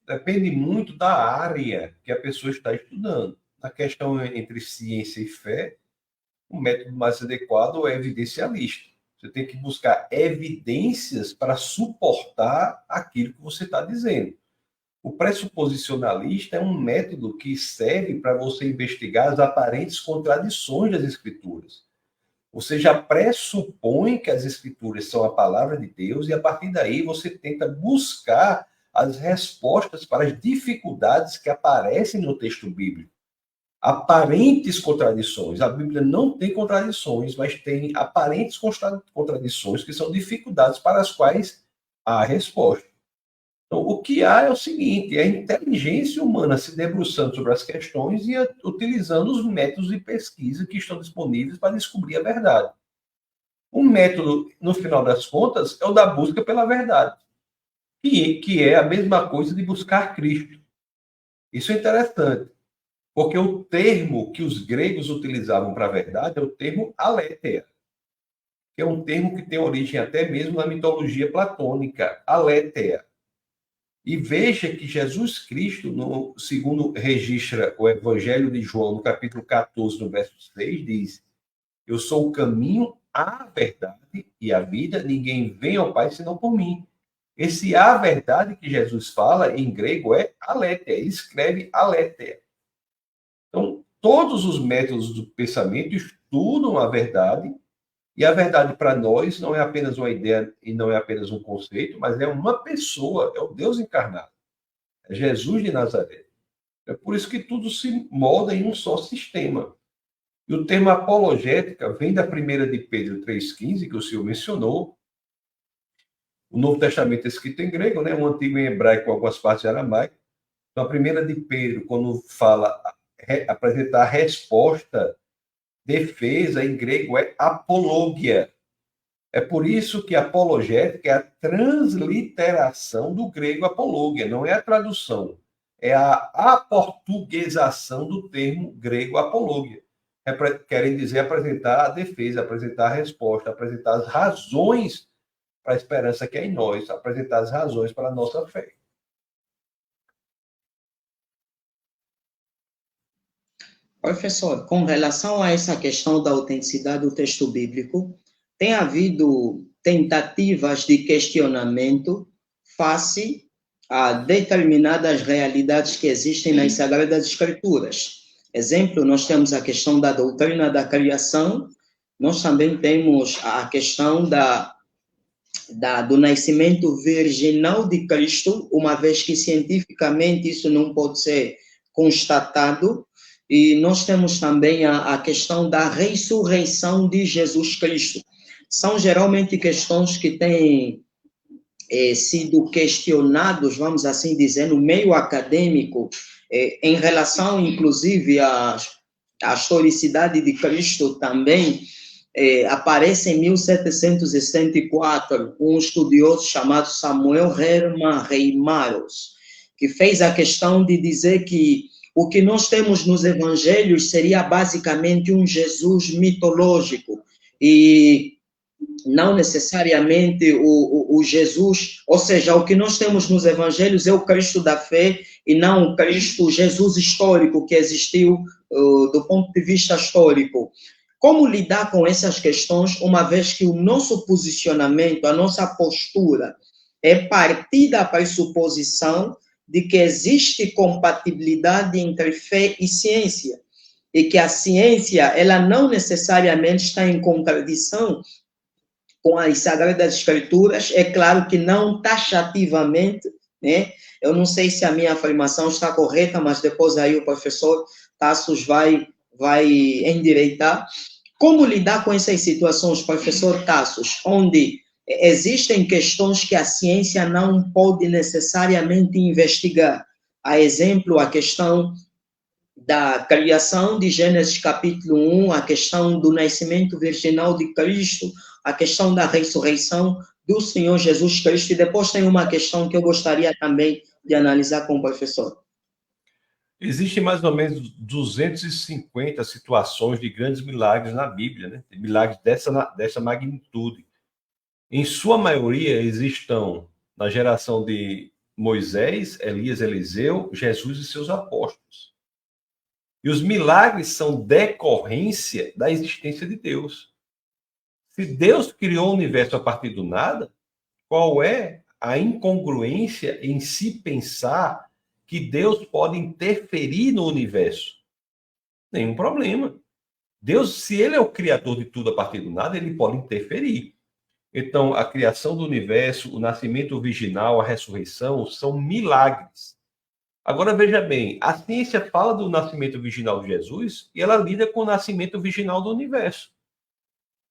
Depende muito da área que a pessoa está estudando. Na questão entre ciência e fé, o método mais adequado é evidencialista. Você tem que buscar evidências para suportar aquilo que você está dizendo. O pressuposicionalista é um método que serve para você investigar as aparentes contradições das escrituras. Você já pressupõe que as escrituras são a palavra de Deus e a partir daí você tenta buscar as respostas para as dificuldades que aparecem no texto bíblico. Aparentes contradições. A Bíblia não tem contradições, mas tem aparentes contradições que são dificuldades para as quais há resposta. Então, o que há é o seguinte: é a inteligência humana se debruçando sobre as questões e utilizando os métodos de pesquisa que estão disponíveis para descobrir a verdade. O método, no final das contas, é o da busca pela verdade, que é a mesma coisa de buscar Cristo. Isso é interessante, porque o termo que os gregos utilizavam para a verdade é o termo aletheia, que é um termo que tem origem até mesmo na mitologia platônica, aletheia. E veja que Jesus Cristo, segundo registra o Evangelho de João, no capítulo 14, no verso 6, diz: eu sou o caminho, a verdade e a vida, ninguém vem ao Pai senão por mim. Esse a verdade que Jesus fala em grego é aletheia, ele escreve aletheia. Então, todos os métodos do pensamento estudam a verdade, e a verdade para nós não é apenas uma ideia e não é apenas um conceito, mas é uma pessoa, é o Deus encarnado, é Jesus de Nazaré. É por isso que tudo se molda em um só sistema. E o termo apologética vem da 1 de Pedro 3,15, que o senhor mencionou, O Novo Testamento é escrito em grego, né? O Antigo em hebraico, com algumas partes em aramaico. Então, a primeira de Pedro, quando fala apresentar a resposta, defesa, em grego é apologia. É por isso que apologética é a transliteração do grego apologia, não é a tradução, é a aportuguesação do termo grego apologia. Querem dizer apresentar a defesa, apresentar a resposta, apresentar as razões para a esperança que é em nós, apresentar as razões para a nossa fé. Professor, com relação a essa questão da autenticidade do texto bíblico, tem havido tentativas de questionamento face a determinadas realidades que existem nas Sagradas Escrituras. Exemplo, nós temos a questão da doutrina da criação, nós também temos a questão do nascimento virginal de Cristo, uma vez que cientificamente isso não pode ser constatado, e nós temos também a questão da ressurreição de Jesus Cristo. São geralmente questões que têm sido questionados, vamos assim dizer, no meio acadêmico, em relação, inclusive, à historicidade de Cristo também. Aparece em 1764 um estudioso chamado Samuel Hermann Reimarus, que fez a questão de dizer que o que nós temos nos evangelhos seria basicamente um Jesus mitológico, e não necessariamente o Jesus, ou seja, o que nós temos nos evangelhos é o Cristo da fé e não o Cristo, Jesus histórico que existiu do ponto de vista histórico. Como lidar com essas questões, uma vez que o nosso posicionamento, a nossa postura é partir da pressuposição de que existe compatibilidade entre fé e ciência, e que a ciência, ela não necessariamente está em contradição com as Sagradas Escrituras, é claro que não taxativamente, né? Eu não sei se a minha afirmação está correta, mas depois aí o professor Tassos vai endireitar. Como lidar com essas situações, professor Tassos, onde existem questões que a ciência não pode necessariamente investigar? A exemplo, a questão da criação de Gênesis capítulo 1, a questão do nascimento virginal de Cristo, a questão da ressurreição do Senhor Jesus Cristo, e depois tem uma questão que eu gostaria também de analisar com o professor. Existem mais ou menos 250 situações de grandes milagres na Bíblia, né? Milagres dessa magnitude. Em sua maioria, existam na geração de Moisés, Elias, Eliseu, Jesus e seus apóstolos. E os milagres são decorrência da existência de Deus. Se Deus criou o universo a partir do nada, qual é a incongruência em se pensar que Deus pode interferir no universo? Nenhum problema. Deus, se ele é o criador de tudo a partir do nada, ele pode interferir. Então, a criação do universo, o nascimento virginal, a ressurreição, são milagres. Agora, veja bem, a ciência fala do nascimento virginal de Jesus e ela lida com o nascimento virginal do universo.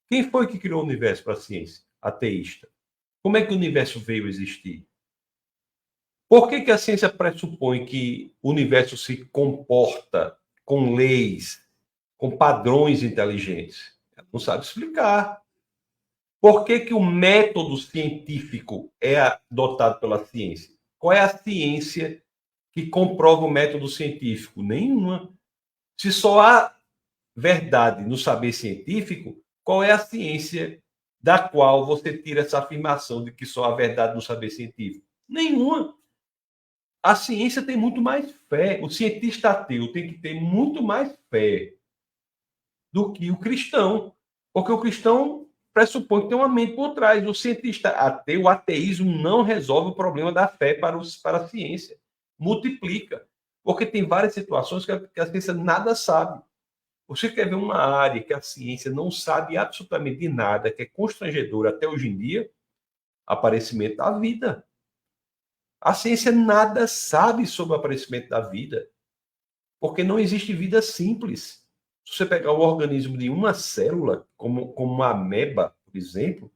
Quem foi que criou o universo para a ciência? Ateísta. Como é que o universo veio existir? Por que a ciência pressupõe que o universo se comporta com leis, com padrões inteligentes? Ela não sabe explicar. Por que o método científico é adotado pela ciência? Qual é a ciência que comprova o método científico? Nenhuma. Se só há verdade no saber científico, qual é a ciência da qual você tira essa afirmação de que só há verdade no saber científico? Nenhuma. A ciência tem muito mais fé. O cientista ateu tem que ter muito mais fé do que o cristão. Porque o cristão pressupõe que tem uma mente por trás. O cientista ateu, o ateísmo não resolve o problema da fé para a ciência. Multiplica. Porque tem várias situações que a ciência nada sabe. Você quer ver uma área que a ciência não sabe absolutamente de nada, que é constrangedora até hoje em dia? Aparecimento da vida. A ciência nada sabe sobre o aparecimento da vida, porque não existe vida simples. Se você pegar o organismo de uma célula, como uma ameba, por exemplo,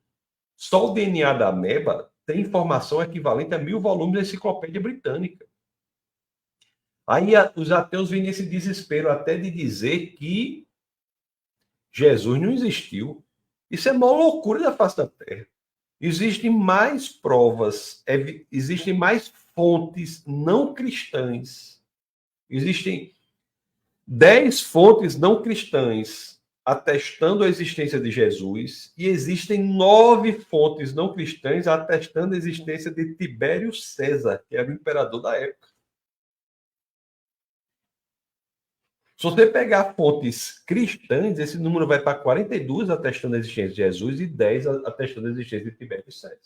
só o DNA da ameba tem informação equivalente a 1000 volumes da Enciclopédia Britânica. Aí os ateus vêm nesse desespero até de dizer que Jesus não existiu. Isso é uma loucura da face da Terra. Existem mais provas, existem mais fontes não cristãs. Existem 10 fontes não cristãs atestando a existência de Jesus e existem 9 fontes não cristãs atestando a existência de Tibério César, que era o imperador da época. Se você pegar fontes cristãs, esse número vai para 42 atestando a existência de Jesus e 10 atestando a existência de Tibério César.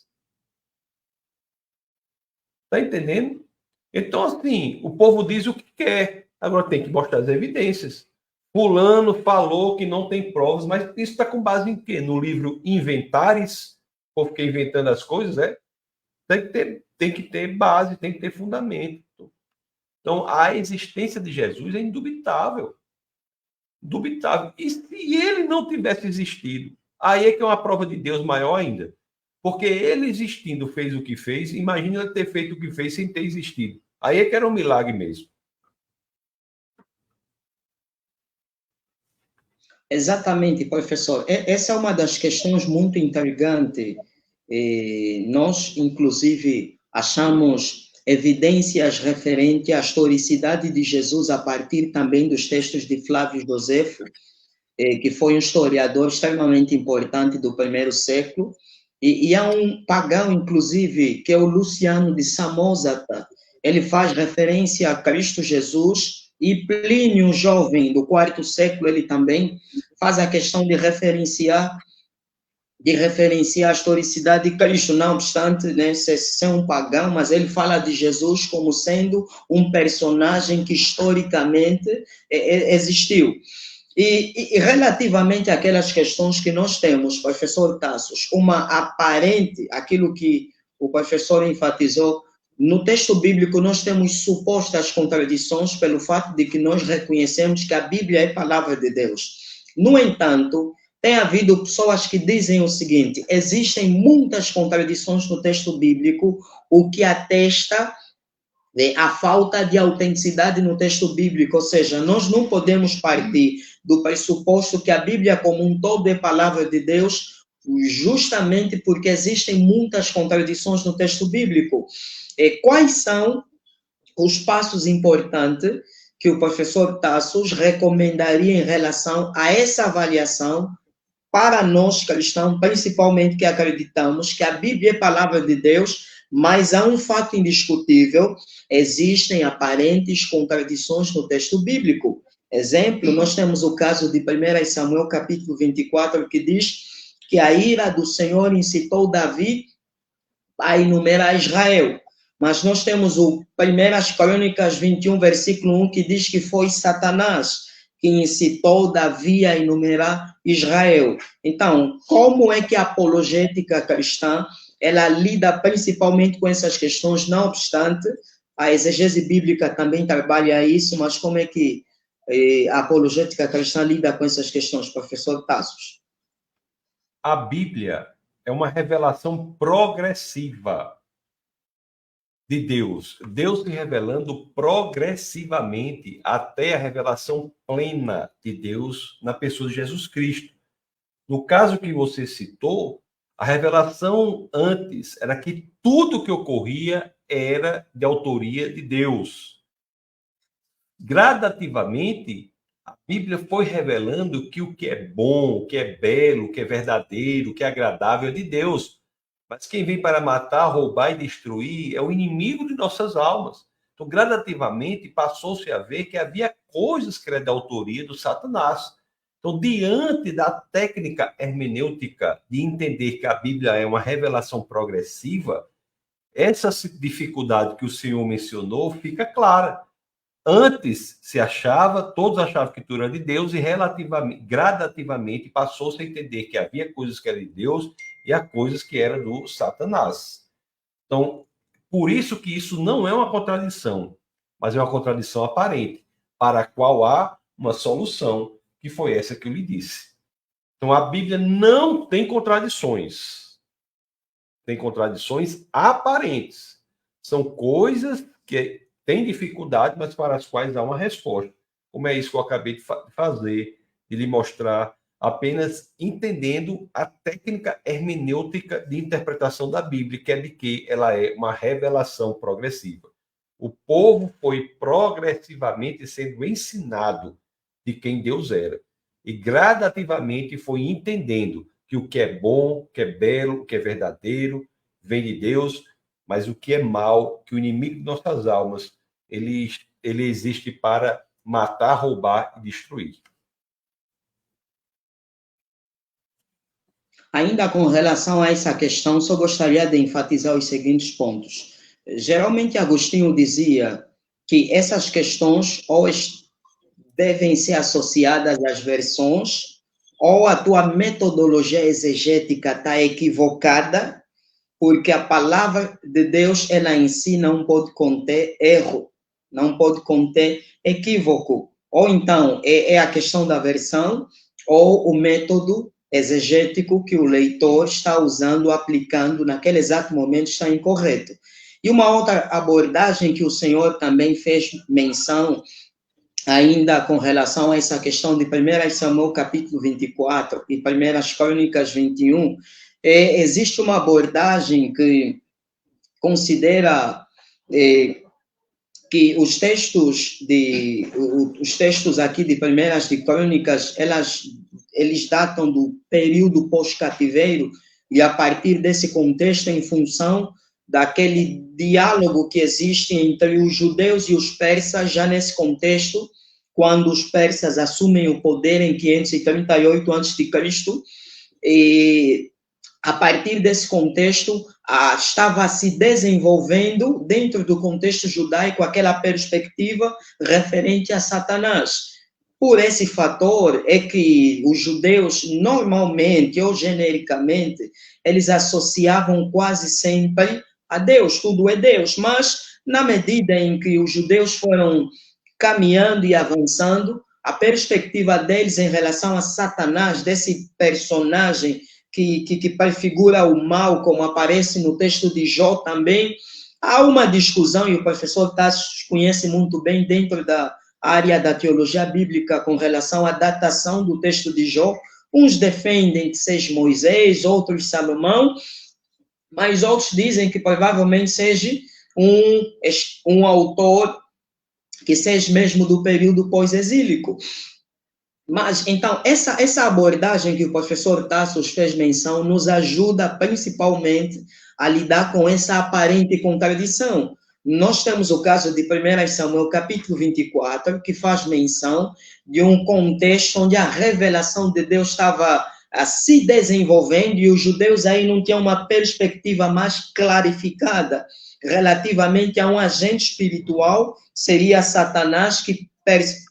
Está entendendo? Então, assim, o povo diz o que quer. Agora tem que mostrar as evidências. Fulano falou que não tem provas, mas isso está com base em quê? No livro Inventares? O povo fica inventando as coisas, é? Tem que ter base, tem que ter fundamento. Então, a existência de Jesus é indubitável. Indubitável. E se ele não tivesse existido? Aí é que é uma prova de Deus maior ainda. Porque ele existindo fez o que fez, imagina ele ter feito o que fez sem ter existido. Aí é que era um milagre mesmo. Exatamente, professor. Essa é uma das questões muito intrigantes. Nós, inclusive, achamos evidências referentes à historicidade de Jesus a partir também dos textos de Flávio Josefo, que foi um historiador extremamente importante do primeiro século, e há um pagão, inclusive, que é o Luciano de Samosata. Ele faz referência a Cristo Jesus, e Plínio Jovem, do quarto século, ele também faz a questão de referenciar a historicidade de Cristo, não obstante, né, ser um pagão, mas ele fala de Jesus como sendo um personagem que historicamente existiu. E relativamente àquelas questões que nós temos, professor Tassos, uma aparente, aquilo que o professor enfatizou, no texto bíblico nós temos supostas contradições pelo fato de que nós reconhecemos que a Bíblia é palavra de Deus. No entanto, tem havido pessoas que dizem o seguinte: existem muitas contradições no texto bíblico, o que atesta a falta de autenticidade no texto bíblico, ou seja, nós não podemos partir do pressuposto que a Bíblia como um todo é palavra de Deus, justamente porque existem muitas contradições no texto bíblico. Quais são os passos importantes que o professor Tassos recomendaria em relação a essa avaliação para nós cristãos, principalmente que acreditamos que a Bíblia é palavra de Deus, mas há um fato indiscutível: existem aparentes contradições no texto bíblico. Exemplo, nós temos o caso de 1 Samuel capítulo 24, que diz que a ira do Senhor incitou Davi a enumerar Israel. Mas nós temos o 1 Crônicas 21, versículo 1, que diz que foi Satanás que incitou Davi a enumerar Israel. Então, como é que a apologética cristã ela lida principalmente com essas questões? Não obstante, a exegese bíblica também trabalha isso, mas como é que a apologética cristã lida com essas questões, professor Tassos? A Bíblia é uma revelação progressiva de Deus. Deus se revelando progressivamente até a revelação plena de Deus na pessoa de Jesus Cristo. No caso que você citou, a revelação antes era que tudo que ocorria era de autoria de Deus. Gradativamente, a Bíblia foi revelando que o que é bom, o que é belo, o que é verdadeiro, o que é agradável é de Deus. Mas quem vem para matar, roubar e destruir é o inimigo de nossas almas. Então, gradativamente, passou-se a ver que havia coisas que eram da autoria do Satanás. Então, diante da técnica hermenêutica de entender que a Bíblia é uma revelação progressiva, essa dificuldade que o senhor mencionou fica clara. Antes todos achavam que tudo era de Deus e gradativamente passou-se a entender que havia coisas que eram de Deus e há coisas que eram do Satanás. Então, por isso que isso não é uma contradição, mas é uma contradição aparente, para a qual há uma solução, que foi essa que eu lhe disse. Então, a Bíblia não tem contradições. tem contradições aparentes. São coisas que têm dificuldade, mas para as quais há uma resposta. Como é isso que eu acabei de fazer, de lhe mostrar, apenas entendendo a técnica hermenêutica de interpretação da Bíblia, que é de que ela é uma revelação progressiva. O povo foi progressivamente sendo ensinado de quem Deus era. E gradativamente foi entendendo que o que é bom, o que é belo, o que é verdadeiro, vem de Deus, mas o que é mal, que o inimigo de nossas almas, ele existe para matar, roubar e destruir. Ainda com relação a essa questão, só gostaria de enfatizar os seguintes pontos. Geralmente, Agostinho dizia que essas questões ou devem ser associadas às versões, ou a tua metodologia exegética está equivocada, porque a palavra de Deus, ela em si não pode conter erro, não pode conter equívoco. Ou então, é a questão da versão, ou o método exegético que o leitor está usando, aplicando naquele exato momento, está incorreto. E uma outra abordagem que o Senhor também fez menção, ainda com relação a essa questão de 1 Samuel capítulo 24 e 1 Crônicas 21, existe uma abordagem que considera que os textos aqui de 1 de Crônicas, eles datam do período pós-cativeiro, e a partir desse contexto, em função daquele diálogo que existe entre os judeus e os persas, já nesse contexto, quando os persas assumem o poder em 538 a.C., e a partir desse contexto, estava se desenvolvendo, dentro do contexto judaico, aquela perspectiva referente a Satanás. Por esse fator é que os judeus, normalmente ou genericamente, eles associavam quase sempre a Deus, tudo é Deus, mas na medida em que os judeus foram caminhando e avançando, a perspectiva deles em relação a Satanás, desse personagem que prefigura o mal, como aparece no texto de Jó também, há uma discussão, e o professor Tassos conhece muito bem dentro da área da teologia bíblica com relação à datação do texto de Jó. Uns defendem que seja Moisés, outros Salomão, mas outros dizem que provavelmente seja um autor que seja mesmo do período pós-exílico. Mas, então, essa abordagem que o professor Tassos fez menção nos ajuda principalmente a lidar com essa aparente contradição. Nós temos o caso de 1 Samuel, capítulo 24, que faz menção de um contexto onde a revelação de Deus estava se desenvolvendo e os judeus aí não tinham uma perspectiva mais clarificada relativamente a um agente espiritual, seria Satanás, que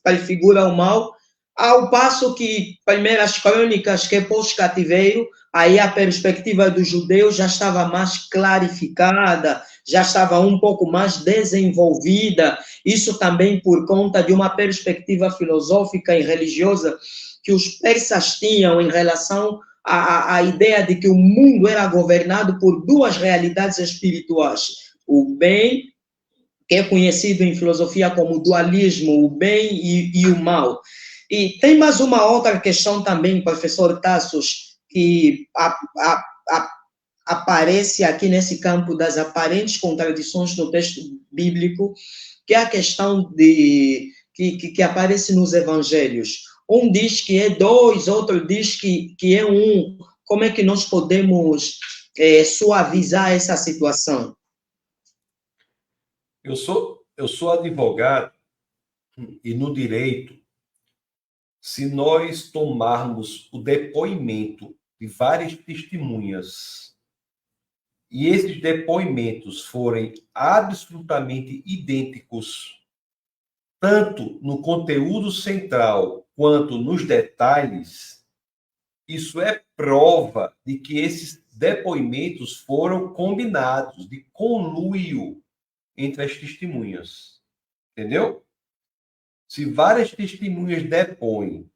prefigura o mal, ao passo que 1 Crônicas, que é pós-cativeiro, aí a perspectiva dos judeus já estava mais clarificada, já estava um pouco mais desenvolvida, isso também por conta de uma perspectiva filosófica e religiosa que os persas tinham em relação à ideia de que o mundo era governado por duas realidades espirituais, o bem, que é conhecido em filosofia como dualismo, o bem e o mal. E tem mais uma outra questão também, professor Tassos, que aparece aqui nesse campo das aparentes contradições no texto bíblico, que é a questão que aparece nos evangelhos. Um diz que é dois, outro diz que é um. Como é que nós podemos suavizar essa situação? Eu sou advogado e no direito, se nós tomarmos o depoimento de várias testemunhas e esses depoimentos forem absolutamente idênticos, tanto no conteúdo central quanto nos detalhes, isso é prova de que esses depoimentos foram combinados, de conluio entre as testemunhas. Entendeu? Se várias testemunhas depõem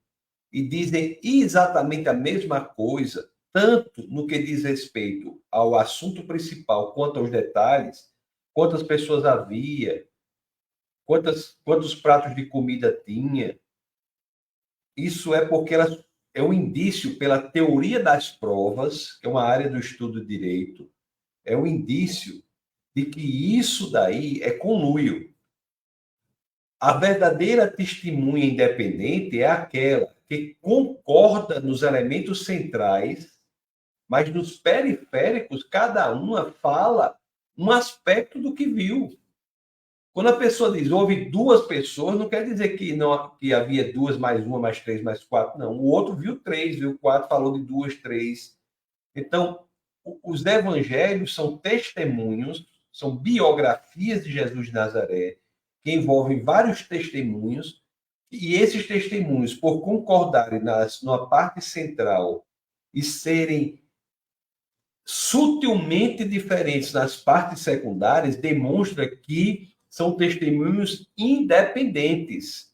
e dizem exatamente a mesma coisa, tanto no que diz respeito ao assunto principal quanto aos detalhes, quantas pessoas havia, quantos pratos de comida tinha. Isso é porque é um indício pela teoria das provas, que é uma área do estudo de direito, é um indício de que isso daí é conluio. A verdadeira testemunha independente é aquela que concorda nos elementos centrais, mas nos periféricos, cada uma fala um aspecto do que viu. Quando a pessoa diz houve duas pessoas, não quer dizer que, não, que havia duas, mais uma, mais três, mais quatro, não. O outro viu três, viu quatro, falou de duas, três. Então, os evangelhos são testemunhos, são biografias de Jesus de Nazaré, que envolvem vários testemunhos, e esses testemunhos, por concordarem numa parte central e serem sutilmente diferentes nas partes secundárias, demonstra que são testemunhos independentes,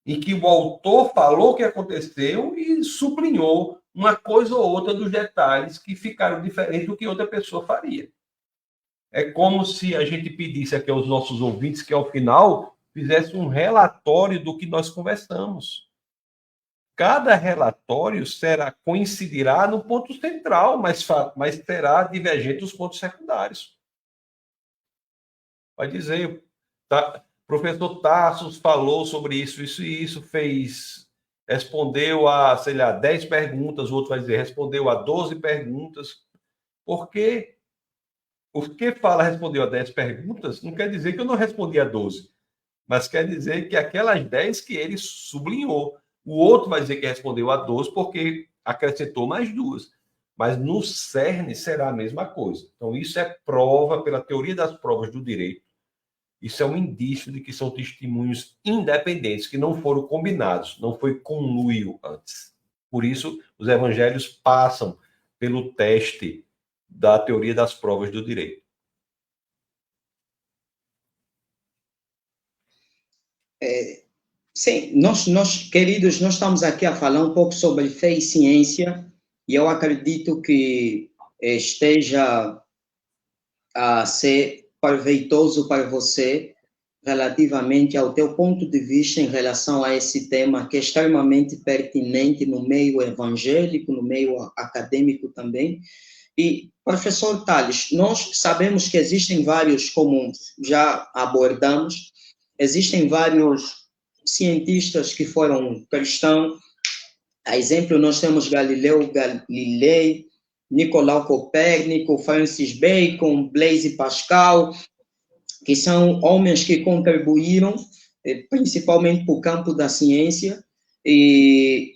em que o autor falou o que aconteceu e sublinhou uma coisa ou outra dos detalhes que ficaram diferentes do que outra pessoa faria. É como se a gente pedisse aqui aos nossos ouvintes que, ao final, fizesse um relatório do que nós conversamos. Cada relatório coincidirá no ponto central, mas será divergente dos pontos secundários. Vai dizer, professor Tassos falou sobre isso, isso e isso, respondeu a, sei lá, 10 perguntas, o outro vai dizer, respondeu a 12 perguntas, porque o que fala respondeu a 10 perguntas não quer dizer que eu não respondi a 12, mas quer dizer que aquelas 10 que ele sublinhou. O outro vai dizer que respondeu a 12 porque acrescentou mais duas. Mas no cerne será a mesma coisa. Então, isso é prova, pela teoria das provas do direito, isso é um indício de que são testemunhos independentes, que não foram combinados, não foi conluio antes. Por isso, os evangelhos passam pelo teste da teoria das provas do direito. Sim, queridos, nós estamos aqui a falar um pouco sobre fé e ciência, e eu acredito que esteja a ser proveitoso para você relativamente ao teu ponto de vista em relação a esse tema, que é extremamente pertinente no meio evangélico, no meio acadêmico também. E, professor Tales, nós sabemos que existem vários, como já abordamos, existem vários cientistas que foram cristãos. A exemplo, nós temos Galileu Galilei, Nicolau Copérnico, Francis Bacon, Blaise Pascal, que são homens que contribuíram principalmente para o campo da ciência, e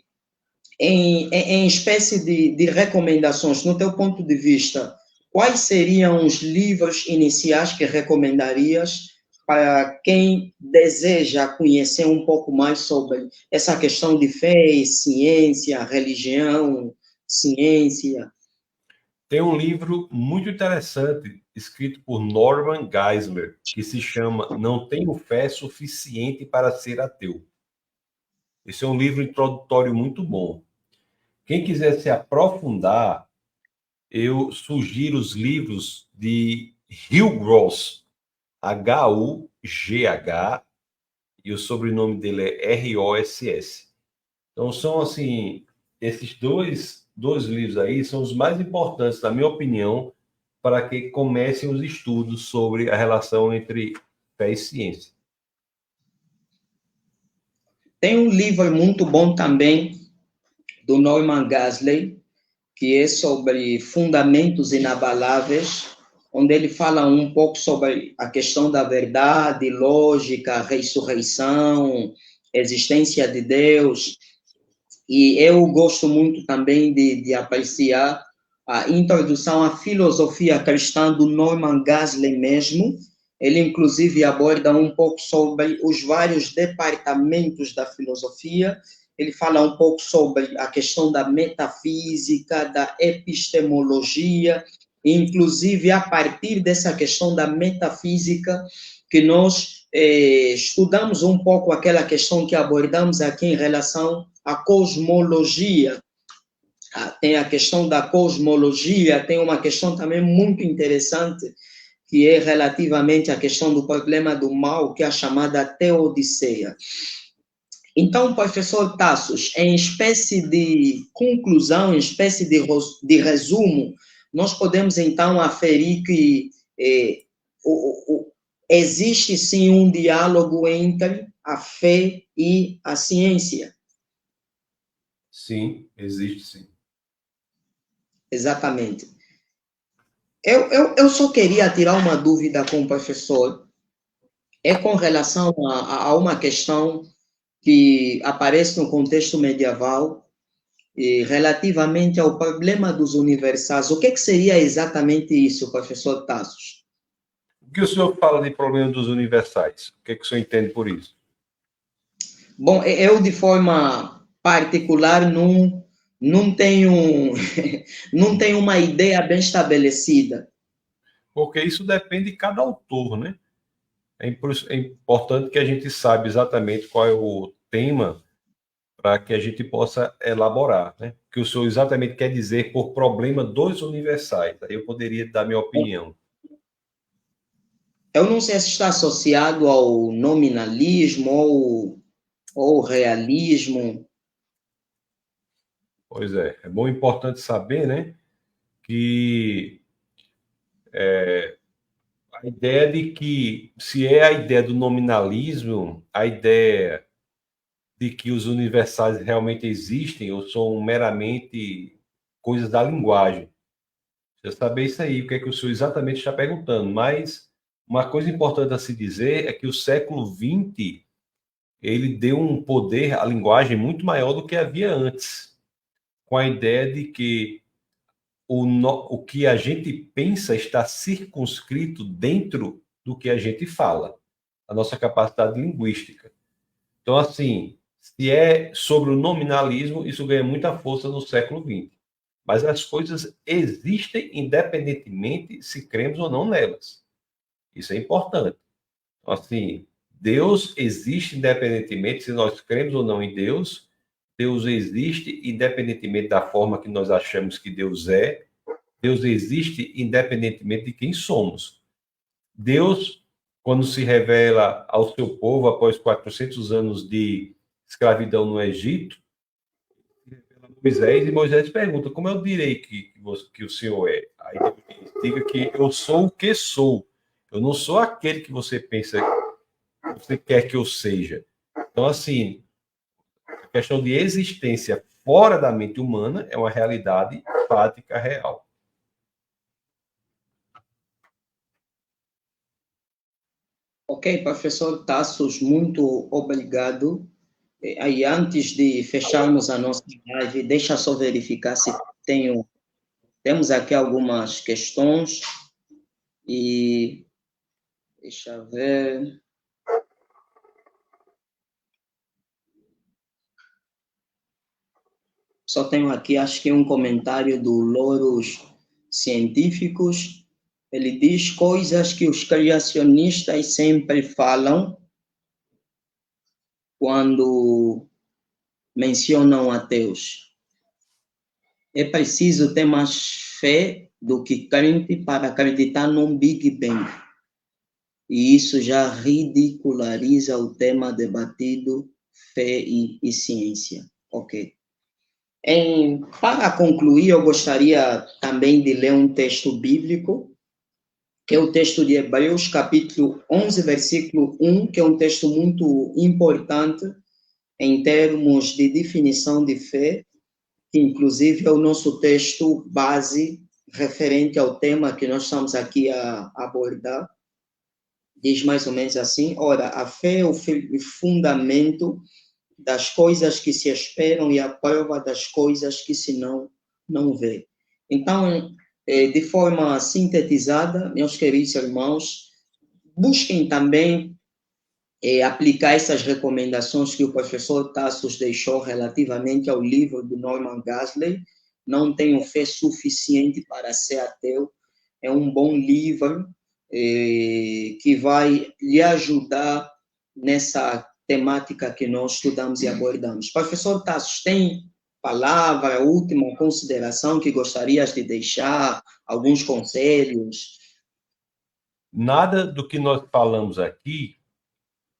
em espécie de recomendações, no teu ponto de vista, quais seriam os livros iniciais que recomendarias para quem deseja conhecer um pouco mais sobre essa questão de fé, ciência, religião, ciência? Tem um livro muito interessante, escrito por Norman Geisler, que se chama Não Tenho Fé Suficiente para Ser Ateu. Esse é um livro introdutório muito bom. Quem quiser se aprofundar, eu sugiro os livros de Hugh Gross, H-U-G-H, e o sobrenome dele é R-O-S-S. Então, são, assim, esses dois livros aí são os mais importantes, na minha opinião, para que comecem os estudos sobre a relação entre fé e ciência. Tem um livro muito bom também, do Norman Geisler, que é sobre fundamentos inabaláveis, onde ele fala um pouco sobre a questão da verdade, lógica, ressurreição, existência de Deus. E eu gosto muito também de apreciar a introdução à filosofia cristã do Norman Geisler mesmo. Ele, inclusive, aborda um pouco sobre os vários departamentos da filosofia. Ele fala um pouco sobre a questão da metafísica, da epistemologia, inclusive a partir dessa questão da metafísica que nós estudamos um pouco aquela questão que abordamos aqui em relação à cosmologia. tem a questão da cosmologia, tem uma questão também muito interessante, que é relativamente à questão do problema do mal, que é a chamada teodiceia. Então, professor Tassos, em espécie de conclusão, em espécie de resumo, nós podemos então aferir que existe sim um diálogo entre a fé e a ciência. Sim, existe sim. Exatamente. Eu só queria tirar uma dúvida com o professor, com relação a uma questão que aparece no contexto medieval, relativamente ao problema dos universais. O que seria exatamente isso, professor Tassos? O que o senhor fala de problema dos universais? O que o senhor entende por isso? Bom, eu de forma particular não tenho, não tenho uma ideia bem estabelecida. Porque isso depende de cada autor, né? É importante que a gente saiba exatamente qual é o tema para que a gente possa elaborar, né? O que o senhor exatamente quer dizer por problema dos universais. Aí eu poderia dar minha opinião. Eu não sei se está associado ao nominalismo ou realismo. Pois é bom, importante saber, né, que a ideia de que, se é a ideia do nominalismo, a ideia de que os universais realmente existem ou são meramente coisas da linguagem. Precisa saber isso aí, o que é que o senhor exatamente está perguntando. Mas uma coisa importante a se dizer é que o século XX ele deu um poder à linguagem muito maior do que havia antes, com a ideia de que o que a gente pensa está circunscrito dentro do que a gente fala, a nossa capacidade linguística. Então, assim, se é sobre o nominalismo, isso ganha muita força no século XX. Mas as coisas existem independentemente se cremos ou não nelas. Isso é importante. Então, assim, Deus existe independentemente se nós cremos ou não em Deus. Deus existe independentemente da forma que nós achamos que Deus é. Deus existe independentemente de quem somos. Deus, quando se revela ao seu povo após 400 anos de escravidão no Egito, Moisés, e Moisés pergunta: como eu direi que o Senhor é? Aí ele diga que eu sou o que sou. Eu não sou aquele que você pensa que você quer que eu seja. Então, assim, a questão de existência fora da mente humana é uma realidade prática real. Ok, professor Tassos, muito obrigado. Aí, antes de fecharmos a nossa live, deixa só verificar se temos aqui algumas questões e deixa eu ver. Só tenho aqui, acho que um comentário do Louros Científicos. Ele diz coisas que os criacionistas sempre falam quando mencionam ateus. É preciso ter mais fé do que crente para acreditar num Big Bang. E isso já ridiculariza o tema debatido, fé e ciência. Ok. Para concluir, eu gostaria também de ler um texto bíblico, que é o texto de Hebreus, capítulo 11, versículo 1, que é um texto muito importante em termos de definição de fé, que inclusive é o nosso texto base referente ao tema que nós estamos aqui a abordar. Diz mais ou menos assim: ora, a fé é o fundamento das coisas que se esperam e a prova das coisas que se não vê. Então, de forma sintetizada, meus queridos irmãos, busquem também aplicar essas recomendações que o professor Tassos deixou relativamente ao livro do Norman Gasley. Não tenho fé suficiente para ser ateu. É um bom livro que vai lhe ajudar nessa temática que nós estudamos e abordamos. Professor Tassos, tem palavra, última consideração que gostarias de deixar, alguns conselhos? Nada do que nós falamos aqui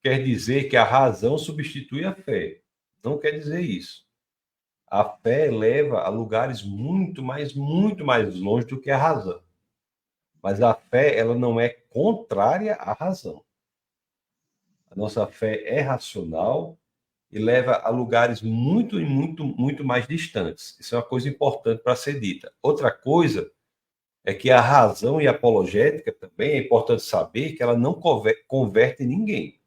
quer dizer que a razão substitui a fé. Não quer dizer isso. A fé leva a lugares muito mais longe do que a razão. Mas a fé, ela não é contrária à razão. A nossa fé é racional e leva a lugares muito mais distantes. Isso é uma coisa importante para ser dita. Outra coisa é que a razão e a apologética também é importante saber que ela não converte ninguém.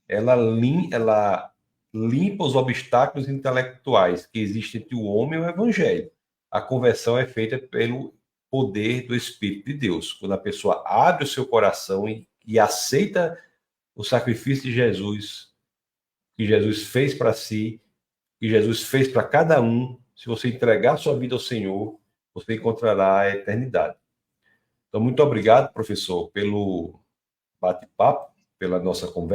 Ela limpa os obstáculos intelectuais que existem entre o homem e o evangelho. A conversão é feita pelo poder do Espírito de Deus. Quando a pessoa abre o seu coração e aceita o sacrifício de Jesus, que Jesus fez para si, que Jesus fez para cada um, se você entregar sua vida ao Senhor, você encontrará a eternidade. Então, muito obrigado, professor, pelo bate-papo, pela nossa conversa.